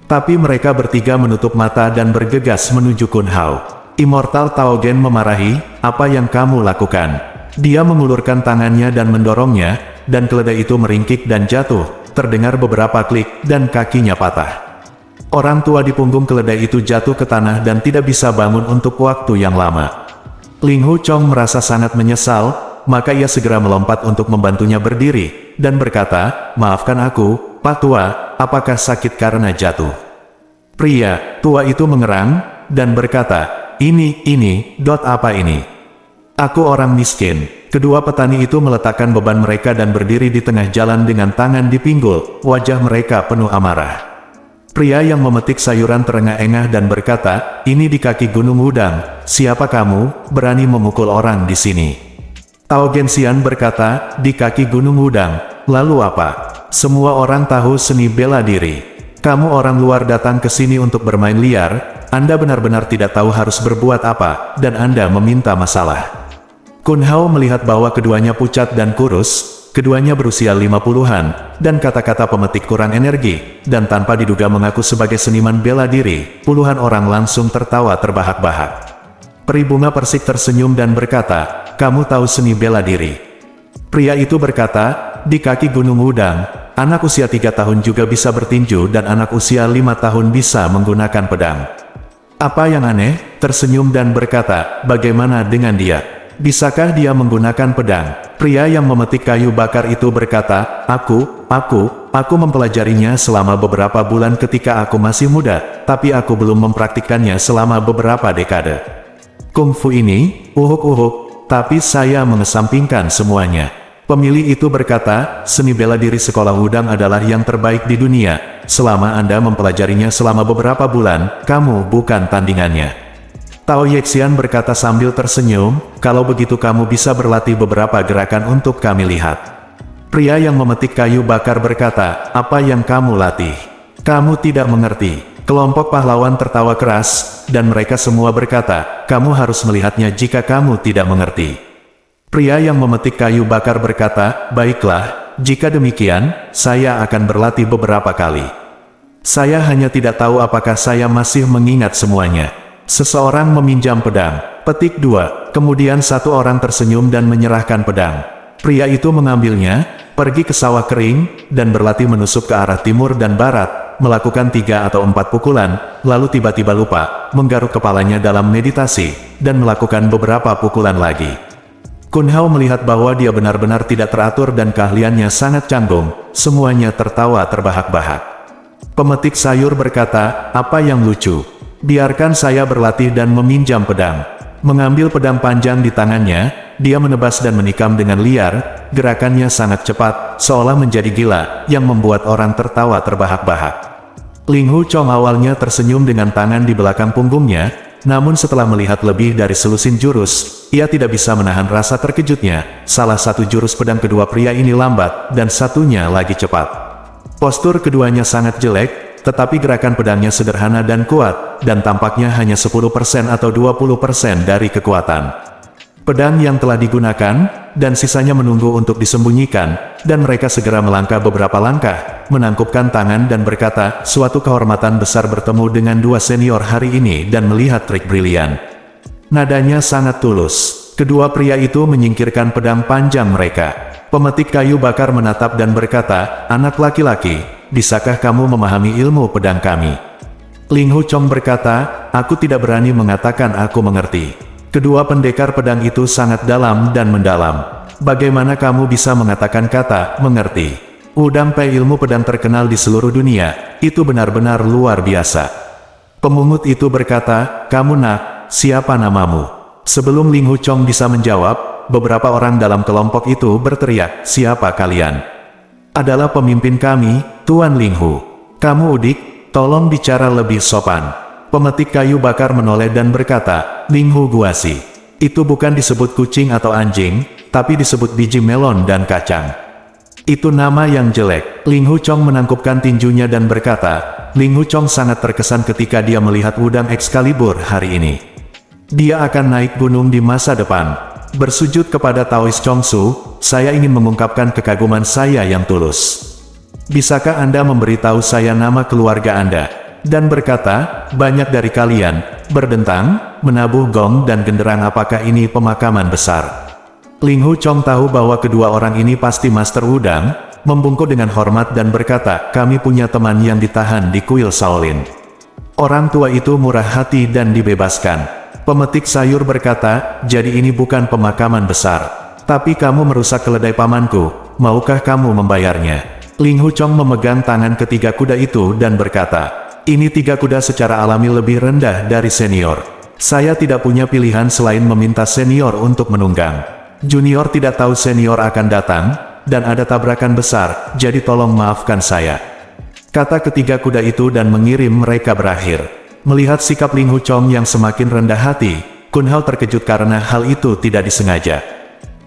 Speaker 1: Tapi mereka bertiga menutup mata dan bergegas menuju Kun Hao. Immortal Tao Gen memarahi, apa yang kamu lakukan? Dia mengulurkan tangannya dan mendorongnya, dan keledai itu meringkik dan jatuh, terdengar beberapa klik, dan kakinya patah. Orang tua di punggung keledai itu jatuh ke tanah dan tidak bisa bangun untuk waktu yang lama. Ling Hu Chong merasa sangat menyesal, maka ia segera melompat untuk membantunya berdiri, dan berkata, maafkan aku, Pak Tua, apakah sakit karena jatuh? Pria tua itu mengerang, dan berkata, ini, apa ini? Aku orang miskin. Kedua petani itu meletakkan beban mereka dan berdiri di tengah jalan dengan tangan di pinggul, wajah mereka penuh amarah. Pria yang memetik sayuran terengah-engah dan berkata, ini di kaki Gunung Wudang, siapa kamu, berani memukul orang di sini? Tao Gensian berkata, di kaki Gunung Wudang, lalu apa? Semua orang tahu seni bela diri. Kamu orang luar datang ke sini untuk bermain liar, Anda benar-benar tidak tahu harus berbuat apa, dan Anda meminta masalah. Kun Hao melihat bahwa keduanya pucat dan kurus, keduanya berusia 50-an, dan kata-kata pemetik kurang energi, dan tanpa diduga mengaku sebagai seniman bela diri, puluhan orang langsung tertawa terbahak-bahak. Peri bunga persik tersenyum dan berkata, kamu tahu seni bela diri? Pria itu berkata, di kaki Gunung Wudang, anak usia 3 tahun juga bisa bertinju dan anak usia 5 tahun bisa menggunakan pedang. Apa yang aneh? Tersenyum dan berkata, bagaimana dengan dia? Bisakah dia menggunakan pedang? Pria yang memetik kayu bakar itu berkata, aku mempelajarinya selama beberapa bulan ketika aku masih muda, tapi aku belum mempraktikkannya selama beberapa dekade. Kungfu ini, tapi saya mengesampingkan semuanya. Pemilih itu berkata, seni bela diri sekolah Wudang adalah yang terbaik di dunia. Selama Anda mempelajarinya selama beberapa bulan, kamu bukan tandingannya. Tao Yexian berkata sambil tersenyum, kalau begitu kamu bisa berlatih beberapa gerakan untuk kami lihat. Pria yang memetik kayu bakar berkata, apa yang kamu latih? Kamu tidak mengerti. Kelompok pahlawan tertawa keras, dan mereka semua berkata, kamu harus melihatnya jika kamu tidak mengerti. Pria yang memetik kayu bakar berkata, baiklah, jika demikian, saya akan berlatih beberapa kali. Saya hanya tidak tahu apakah saya masih mengingat semuanya. Seseorang meminjam pedang. Petik 2. Kemudian satu orang tersenyum dan menyerahkan pedang. Pria itu mengambilnya, pergi ke sawah kering, dan berlatih menusuk ke arah timur dan barat, melakukan 3 atau 4 pukulan, lalu tiba-tiba lupa, menggaruk kepalanya dalam meditasi, dan melakukan beberapa pukulan lagi. Kun Hao melihat bahwa dia benar-benar tidak teratur dan keahliannya sangat canggung, semuanya tertawa terbahak-bahak. Pemetik sayur berkata, apa yang lucu? Biarkan saya berlatih dan meminjam pedang. Mengambil pedang panjang di tangannya, dia menebas dan menikam dengan liar, gerakannya sangat cepat, seolah menjadi gila, yang membuat orang tertawa terbahak-bahak. Ling Hu Chong awalnya tersenyum dengan tangan di belakang punggungnya, namun setelah melihat lebih dari selusin jurus, ia tidak bisa menahan rasa terkejutnya. Salah satu jurus pedang kedua pria ini lambat, dan satunya lagi cepat. Postur keduanya sangat jelek, tetapi gerakan pedangnya sederhana dan kuat, dan tampaknya hanya 10% atau 20% dari kekuatan. Pedang yang telah digunakan, dan sisanya menunggu untuk disembunyikan, dan mereka segera melangkah beberapa langkah, menangkupkan tangan dan berkata, suatu kehormatan besar bertemu dengan dua senior hari ini dan melihat trik brilian. Nadanya sangat tulus. Kedua pria itu menyingkirkan pedang panjang mereka. Pemetik kayu bakar menatap dan berkata, anak laki-laki, bisakah kamu memahami ilmu pedang kami? Ling Hu Chong berkata, aku tidak berani mengatakan aku mengerti. Kedua pendekar pedang itu sangat dalam dan mendalam. Bagaimana kamu bisa mengatakan kata, mengerti? Udang Pai ilmu pedang terkenal di seluruh dunia, itu benar-benar luar biasa. Pemungut itu berkata, kamu nak, siapa namamu? Sebelum Ling Hu Chong bisa menjawab, beberapa orang dalam kelompok itu berteriak, siapa kalian? Adalah pemimpin kami, Tuan Ling Hu. Kamu udik, tolong bicara lebih sopan. Pemetik kayu bakar menoleh dan berkata, Ling Hu Guasi. Itu bukan disebut kucing atau anjing, tapi disebut biji melon dan kacang. Itu nama yang jelek. Ling Hu Chong menangkupkan tinjunya dan berkata, Ling Hu Chong sangat terkesan ketika dia melihat Wudang Excalibur hari ini. Dia akan naik gunung di masa depan. Bersujud kepada Taoist Chong Su, saya ingin mengungkapkan kekaguman saya yang tulus. Bisakah Anda memberitahu saya nama keluarga Anda? Dan berkata, banyak dari kalian, berdentang, menabuh gong dan genderang apakah ini pemakaman besar? Ling Hu Chong tahu bahwa kedua orang ini pasti Master Wudang, membungkuk dengan hormat dan berkata, kami punya teman yang ditahan di kuil Shaolin. Orang tua itu murah hati dan dibebaskan. Pemetik sayur berkata, jadi ini bukan pemakaman besar. Tapi kamu merusak keledai pamanku, maukah kamu membayarnya? Ling Hu Chong memegang tangan ketiga kuda itu dan berkata, ini tiga kuda secara alami lebih rendah dari senior. Saya tidak punya pilihan selain meminta senior untuk menunggang. Junior tidak tahu senior akan datang, dan ada tabrakan besar, jadi tolong maafkan saya. Kata ketiga kuda itu dan mengirim mereka berakhir. Melihat sikap Ling Hu Chong yang semakin rendah hati, Kun Hao terkejut karena hal itu tidak disengaja.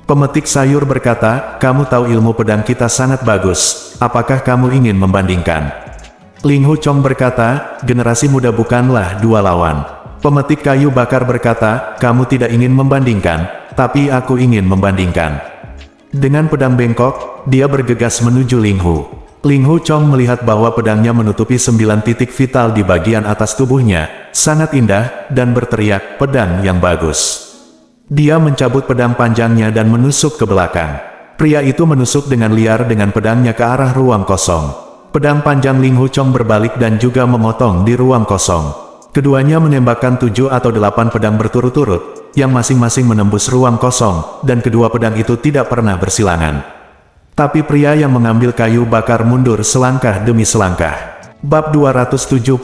Speaker 1: Pemetik sayur berkata, kamu tahu ilmu pedang kita sangat bagus, apakah kamu ingin membandingkan? Ling Hu Chong berkata, generasi muda bukanlah dua lawan. Pemetik kayu bakar berkata, kamu tidak ingin membandingkan, tapi aku ingin membandingkan. Dengan pedang bengkok, dia bergegas menuju Ling Hu. Ling Hu Chong melihat bahwa pedangnya menutupi 9 titik vital di bagian atas tubuhnya, sangat indah, dan berteriak, pedang yang bagus. Dia mencabut pedang panjangnya dan menusuk ke belakang. Pria itu menusuk dengan liar dengan pedangnya ke arah ruang kosong. Pedang panjang Ling Hu Chong berbalik dan juga memotong di ruang kosong. Keduanya menembakkan 7 atau 8 pedang berturut-turut, yang masing-masing menembus ruang kosong, dan kedua pedang itu tidak pernah bersilangan. Tapi pria yang mengambil kayu bakar mundur selangkah demi selangkah. Bab 275.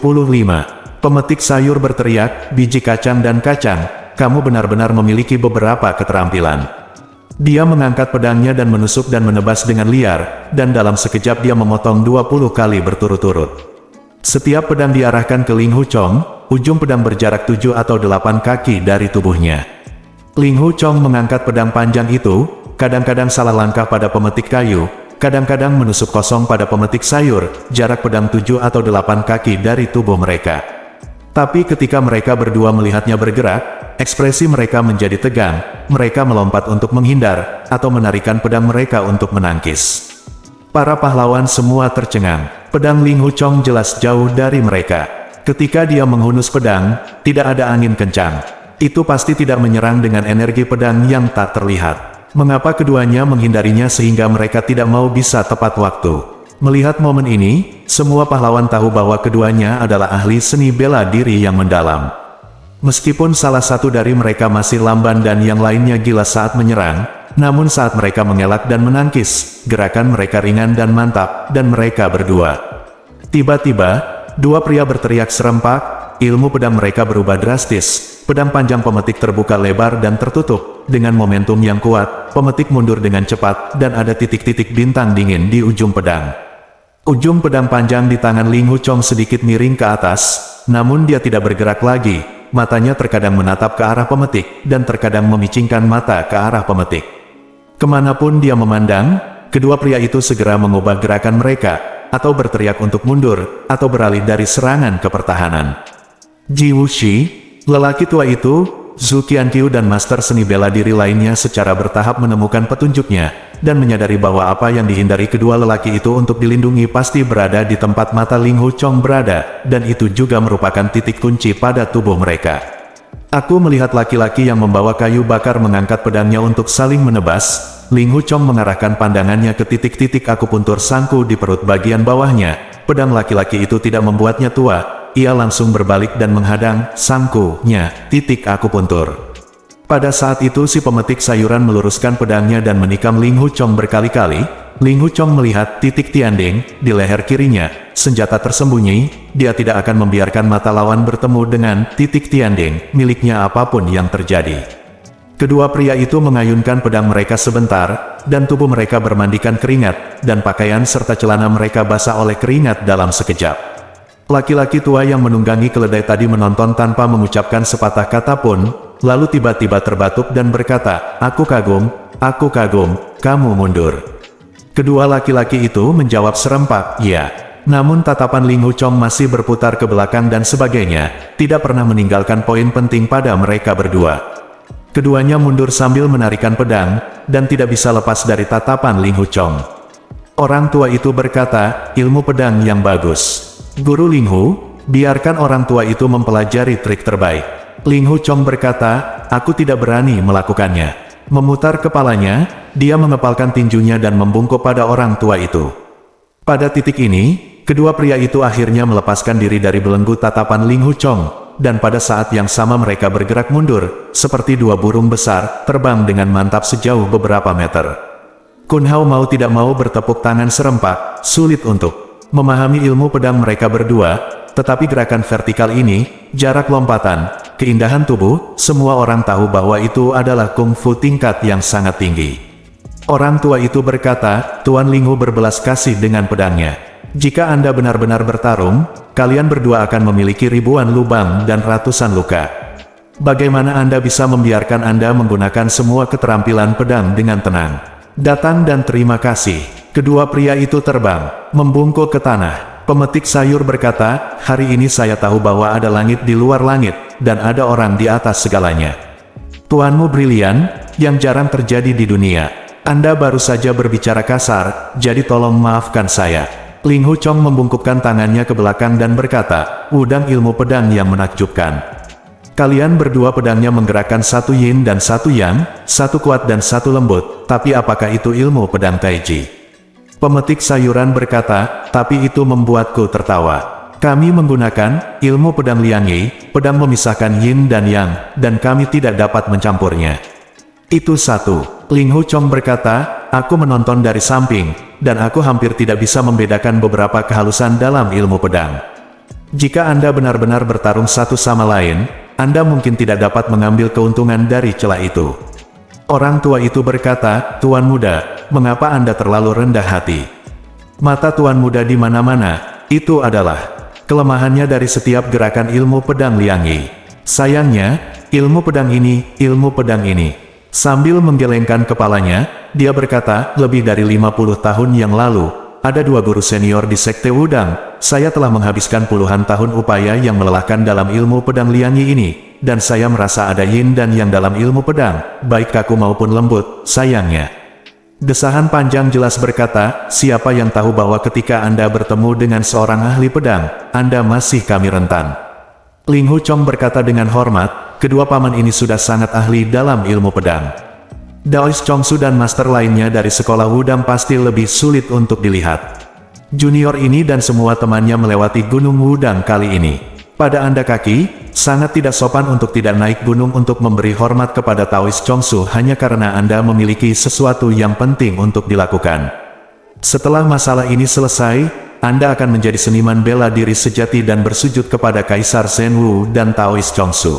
Speaker 1: Pemetik sayur berteriak, biji kacang dan kacang, kamu benar-benar memiliki beberapa keterampilan. Dia mengangkat pedangnya dan menusuk dan menebas dengan liar, dan dalam sekejap dia memotong 20 kali berturut-turut. Setiap pedang diarahkan ke Ling Hu Chong, ujung pedang berjarak 7 atau 8 kaki dari tubuhnya. Ling Hu Chong mengangkat pedang panjang itu, kadang-kadang salah langkah pada pemetik kayu, kadang-kadang menusuk kosong pada pemetik sayur, jarak pedang 7 atau 8 kaki dari tubuh mereka. Tapi ketika mereka berdua melihatnya bergerak, ekspresi mereka menjadi tegang, mereka melompat untuk menghindar, atau menarikan pedang mereka untuk menangkis. Para pahlawan semua tercengang, pedang Ling Hu Chong jelas jauh dari mereka. Ketika dia menghunus pedang, tidak ada angin kencang. Itu pasti tidak menyerang dengan energi pedang yang tak terlihat. Mengapa keduanya menghindarinya sehingga mereka tidak mau bisa tepat waktu? Melihat momen ini, semua pahlawan tahu bahwa keduanya adalah ahli seni bela diri yang mendalam. Meskipun salah satu dari mereka masih lamban dan yang lainnya gila saat menyerang, namun saat mereka mengelak dan menangkis, gerakan mereka ringan dan mantap, dan mereka berdua. Tiba-tiba, dua pria berteriak serempak, ilmu pedang mereka berubah drastis. pedang panjang pemetik terbuka lebar dan tertutup. Dengan momentum yang kuat, pemetik mundur dengan cepat dan ada titik-titik bintang dingin di ujung pedang. Ujung pedang panjang di tangan Ling Hu Chong sedikit miring ke atas, namun dia tidak bergerak lagi. Matanya terkadang menatap ke arah pemetik, dan terkadang memicingkan mata ke arah pemetik. Kemanapun dia memandang, kedua pria itu segera mengubah gerakan mereka, atau berteriak untuk mundur, atau beralih dari serangan ke pertahanan. Ji Wuxi, lelaki tua itu, Zhu Qianqiu dan master seni bela diri lainnya secara bertahap menemukan petunjuknya, dan menyadari bahwa apa yang dihindari kedua lelaki itu untuk dilindungi pasti berada di tempat mata Ling Hu Chong berada, dan itu juga merupakan titik kunci pada tubuh mereka. Aku melihat laki-laki yang membawa kayu bakar mengangkat pedangnya untuk saling menebas. Ling Hu Chong mengarahkan pandangannya ke titik-titik akupuntur sangku di perut bagian bawahnya. Pedang laki-laki itu tidak membuatnya tua. Ia langsung berbalik dan menghadang sangkunya, titik akupuntur. Pada saat itu si pemetik sayuran meluruskan pedangnya dan menikam Ling Hu Chong berkali-kali. Ling Hu Chong melihat titik tianding di leher kirinya, senjata tersembunyi. Dia tidak akan membiarkan mata lawan bertemu dengan titik tianding miliknya apapun yang terjadi. Kedua pria itu mengayunkan pedang mereka sebentar, dan tubuh mereka bermandikan keringat, dan pakaian serta celana mereka basah oleh keringat dalam sekejap. Laki-laki tua yang menunggangi keledai tadi menonton tanpa mengucapkan sepatah kata pun, lalu tiba-tiba terbatuk dan berkata, aku kagum, kamu mundur." Kedua laki-laki itu menjawab serempak, "Ya." Namun tatapan Ling Hu Chong masih berputar ke belakang dan sebagainya, tidak pernah meninggalkan poin penting pada mereka berdua. Keduanya mundur sambil menarikan pedang, dan tidak bisa lepas dari tatapan Ling Hu Chong. Orang tua itu berkata, "Ilmu pedang yang bagus. Guru Ling Hu, biarkan orang tua itu mempelajari trik terbaik." Ling Hu Chong berkata, "Aku tidak berani melakukannya." Memutar kepalanya, dia mengepalkan tinjunya dan membungkuk pada orang tua itu. Pada titik ini, kedua pria itu akhirnya melepaskan diri dari belenggu tatapan Ling Hu Chong, dan pada saat yang sama mereka bergerak mundur, seperti dua burung besar, terbang dengan mantap sejauh beberapa meter. Kun Hao mau tidak mau bertepuk tangan serempak, sulit untuk memahami ilmu pedang mereka berdua, tetapi gerakan vertikal ini, jarak lompatan, keindahan tubuh, semua orang tahu bahwa itu adalah kungfu tingkat yang sangat tinggi. Orang tua itu berkata, "Tuan Ling Hu berbelas kasih dengan pedangnya. Jika Anda benar-benar bertarung, kalian berdua akan memiliki ribuan lubang dan ratusan luka. Bagaimana Anda bisa membiarkan Anda menggunakan semua keterampilan pedang dengan tenang? Datang dan terima kasih." Kedua pria itu terbang, membungkuk ke tanah. Pemetik sayur berkata, "Hari ini saya tahu bahwa ada langit di luar langit, dan ada orang di atas segalanya. Tuanmu brilian, yang jarang terjadi di dunia. Anda baru saja berbicara kasar, jadi tolong maafkan saya." Ling Hu Chong membungkukkan tangannya ke belakang dan berkata, "Udang ilmu pedang yang menakjubkan. Kalian berdua pedangnya menggerakkan satu yin dan satu yang, satu kuat dan satu lembut, tapi apakah itu ilmu pedang taiji?" Pemetik sayuran berkata, "Tapi itu membuatku tertawa. Kami menggunakan ilmu pedang Liang Yi, pedang memisahkan yin dan yang, dan kami tidak dapat mencampurnya. Itu satu." Ling Hu Chong berkata, "Aku menonton dari samping, dan aku hampir tidak bisa membedakan beberapa kehalusan dalam ilmu pedang. Jika Anda benar-benar bertarung satu sama lain, Anda mungkin tidak dapat mengambil keuntungan dari celah itu." Orang tua itu berkata, "Tuan muda, mengapa Anda terlalu rendah hati? Mata tuan muda di mana-mana, itu adalah kelemahannya dari setiap gerakan ilmu pedang Liang Yi. Sayangnya, ilmu pedang ini." Sambil menggelengkan kepalanya, dia berkata, "Lebih dari 50 tahun yang lalu, ada dua guru senior di Sekte Wudang. Saya telah menghabiskan puluhan tahun upaya yang melelahkan dalam ilmu pedang Liang Yi ini. Dan saya merasa ada yin dan yang dalam ilmu pedang, baik kaku maupun lembut, sayangnya." Desahan panjang jelas berkata, "Siapa yang tahu bahwa ketika Anda bertemu dengan seorang ahli pedang, Anda masih kami rentan." Ling Hu Chong berkata dengan hormat, kedua paman ini sudah sangat ahli dalam ilmu pedang. Daois Chongsu dan master lainnya dari sekolah Wudang pasti lebih sulit untuk dilihat. Junior ini dan semua temannya melewati Gunung Wudang kali ini. Pada Anda kaki, sangat tidak sopan untuk tidak naik gunung untuk memberi hormat kepada Taois Chongsu hanya karena Anda memiliki sesuatu yang penting untuk dilakukan. Setelah masalah ini selesai, Anda akan menjadi seniman bela diri sejati dan bersujud kepada Kaisar Zhen Wu dan Taois Chongsu.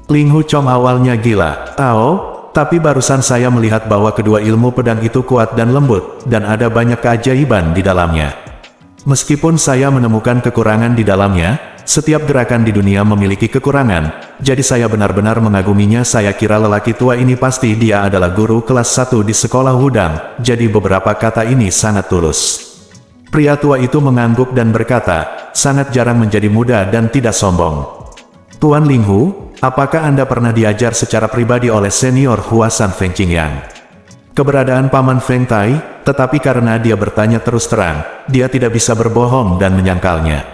Speaker 1: Ling Hu Chong awalnya gila. Tapi barusan saya melihat bahwa kedua ilmu pedang itu kuat dan lembut, dan ada banyak keajaiban di dalamnya. Meskipun saya menemukan kekurangan di dalamnya, setiap gerakan di dunia memiliki kekurangan, jadi saya benar-benar mengaguminya. Saya kira lelaki tua ini pasti dia adalah guru kelas 1 di sekolah Wudang, jadi beberapa kata ini sangat tulus. Pria tua itu mengangguk dan berkata, sangat jarang menjadi muda dan tidak sombong. Tuan Ling Hu, apakah Anda pernah diajar secara pribadi oleh senior Huasan Feng Qingyang? Keberadaan Paman Feng Tai, tetapi karena dia bertanya terus terang, dia tidak bisa berbohong dan menyangkalnya.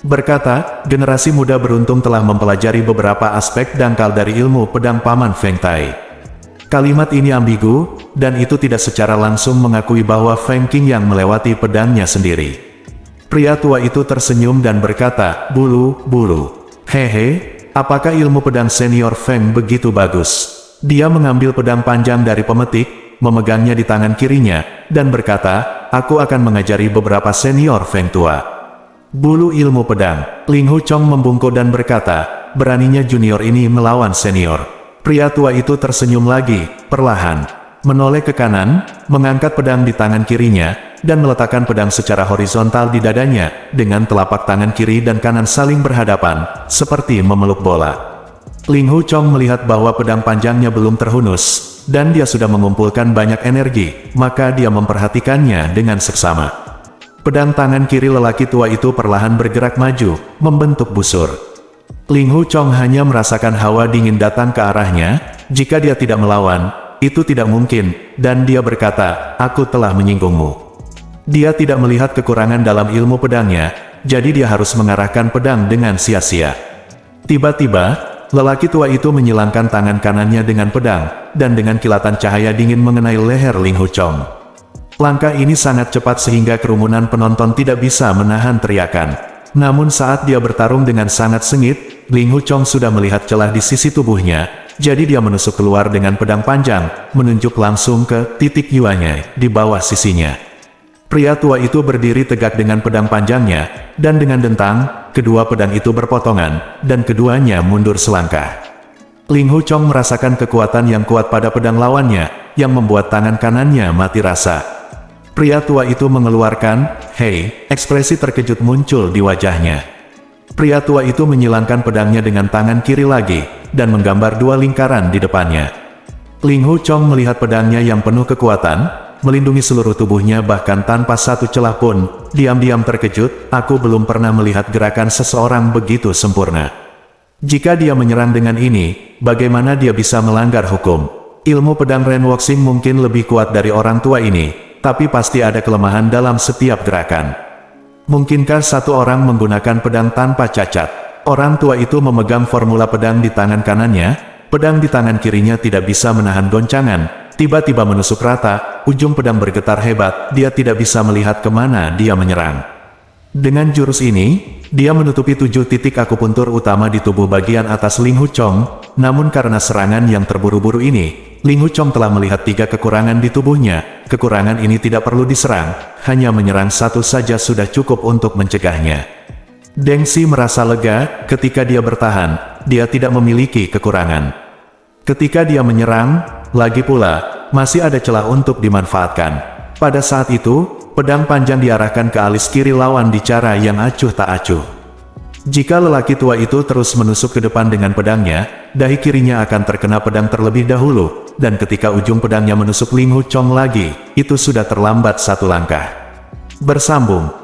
Speaker 1: Berkata, generasi muda beruntung telah mempelajari beberapa aspek dangkal dari ilmu pedang Paman Feng Tai. Kalimat ini ambigu, dan itu tidak secara langsung mengakui bahwa Feng Qingyang melewati pedangnya sendiri. Pria tua itu tersenyum dan berkata, bulu. Hehe, apakah ilmu pedang senior Feng begitu bagus? Dia mengambil pedang panjang dari pemetik, memegangnya di tangan kirinya, dan berkata, aku akan mengajari beberapa senior Feng tua. Bulu ilmu pedang. Ling Hu Chong membungkuk dan berkata, beraninya junior ini melawan senior. Pria tua itu tersenyum lagi, perlahan. Menoleh ke kanan, mengangkat pedang di tangan kirinya, dan meletakkan pedang secara horizontal di dadanya, dengan telapak tangan kiri dan kanan saling berhadapan, seperti memeluk bola. Ling Hu Chong melihat bahwa pedang panjangnya belum terhunus, dan dia sudah mengumpulkan banyak energi, maka dia memperhatikannya dengan seksama. Pedang tangan kiri lelaki tua itu perlahan bergerak maju, membentuk busur. Ling Hu Chong hanya merasakan hawa dingin datang ke arahnya. Jika dia tidak melawan, itu tidak mungkin, dan dia berkata, aku telah menyinggungmu. Dia tidak melihat kekurangan dalam ilmu pedangnya, jadi dia harus mengarahkan pedang dengan sia-sia. Tiba-tiba, lelaki tua itu menyilangkan tangan kanannya dengan pedang, dan dengan kilatan cahaya dingin mengenai leher Ling Hu Chong. Langkah ini sangat cepat sehingga kerumunan penonton tidak bisa menahan teriakan. Namun saat dia bertarung dengan sangat sengit, Ling Hu Chong sudah melihat celah di sisi tubuhnya, jadi dia menusuk keluar dengan pedang panjang, menunjuk langsung ke titik yuanya di bawah sisinya. Pria tua itu berdiri tegak dengan pedang panjangnya, dan dengan dentang, kedua pedang itu berpotongan, dan keduanya mundur selangkah. Ling Hu Chong merasakan kekuatan yang kuat pada pedang lawannya, yang membuat tangan kanannya mati rasa. Pria tua itu mengeluarkan, "Hei," ekspresi terkejut muncul di wajahnya. Pria tua itu menyilangkan pedangnya dengan tangan kiri lagi, dan menggambar dua lingkaran di depannya. Ling Hu Chong melihat pedangnya yang penuh kekuatan, melindungi seluruh tubuhnya bahkan tanpa satu celah pun, diam-diam terkejut, aku belum pernah melihat gerakan seseorang begitu sempurna. Jika dia menyerang dengan ini, bagaimana dia bisa melanggar hukum? Ilmu pedang Ren Wuxing mungkin lebih kuat dari orang tua ini, tapi pasti ada kelemahan dalam setiap gerakan. Mungkinkah satu orang menggunakan pedang tanpa cacat? Orang tua itu memegang formula pedang di tangan kanannya, pedang di tangan kirinya tidak bisa menahan goncangan. Tiba-tiba menusuk rata, ujung pedang bergetar hebat, dia tidak bisa melihat kemana dia menyerang. Dengan jurus ini, dia menutupi 7 titik akupuntur utama di tubuh bagian atas Ling Hu Chong, namun karena serangan yang terburu-buru ini, Ling Hu Chong telah melihat 3 kekurangan di tubuhnya. Kekurangan ini tidak perlu diserang, hanya menyerang satu saja sudah cukup untuk mencegahnya. Deng Xi merasa lega, ketika dia bertahan, dia tidak memiliki kekurangan. Ketika dia menyerang, lagi pula, masih ada celah untuk dimanfaatkan. Pada saat itu, pedang panjang diarahkan ke alis kiri lawan di cara yang acuh tak acuh. Jika lelaki tua itu terus menusuk ke depan dengan pedangnya, dahi kirinya akan terkena pedang terlebih dahulu, dan ketika ujung pedangnya menusuk Ling Hu Chong lagi, itu sudah terlambat satu langkah. Bersambung.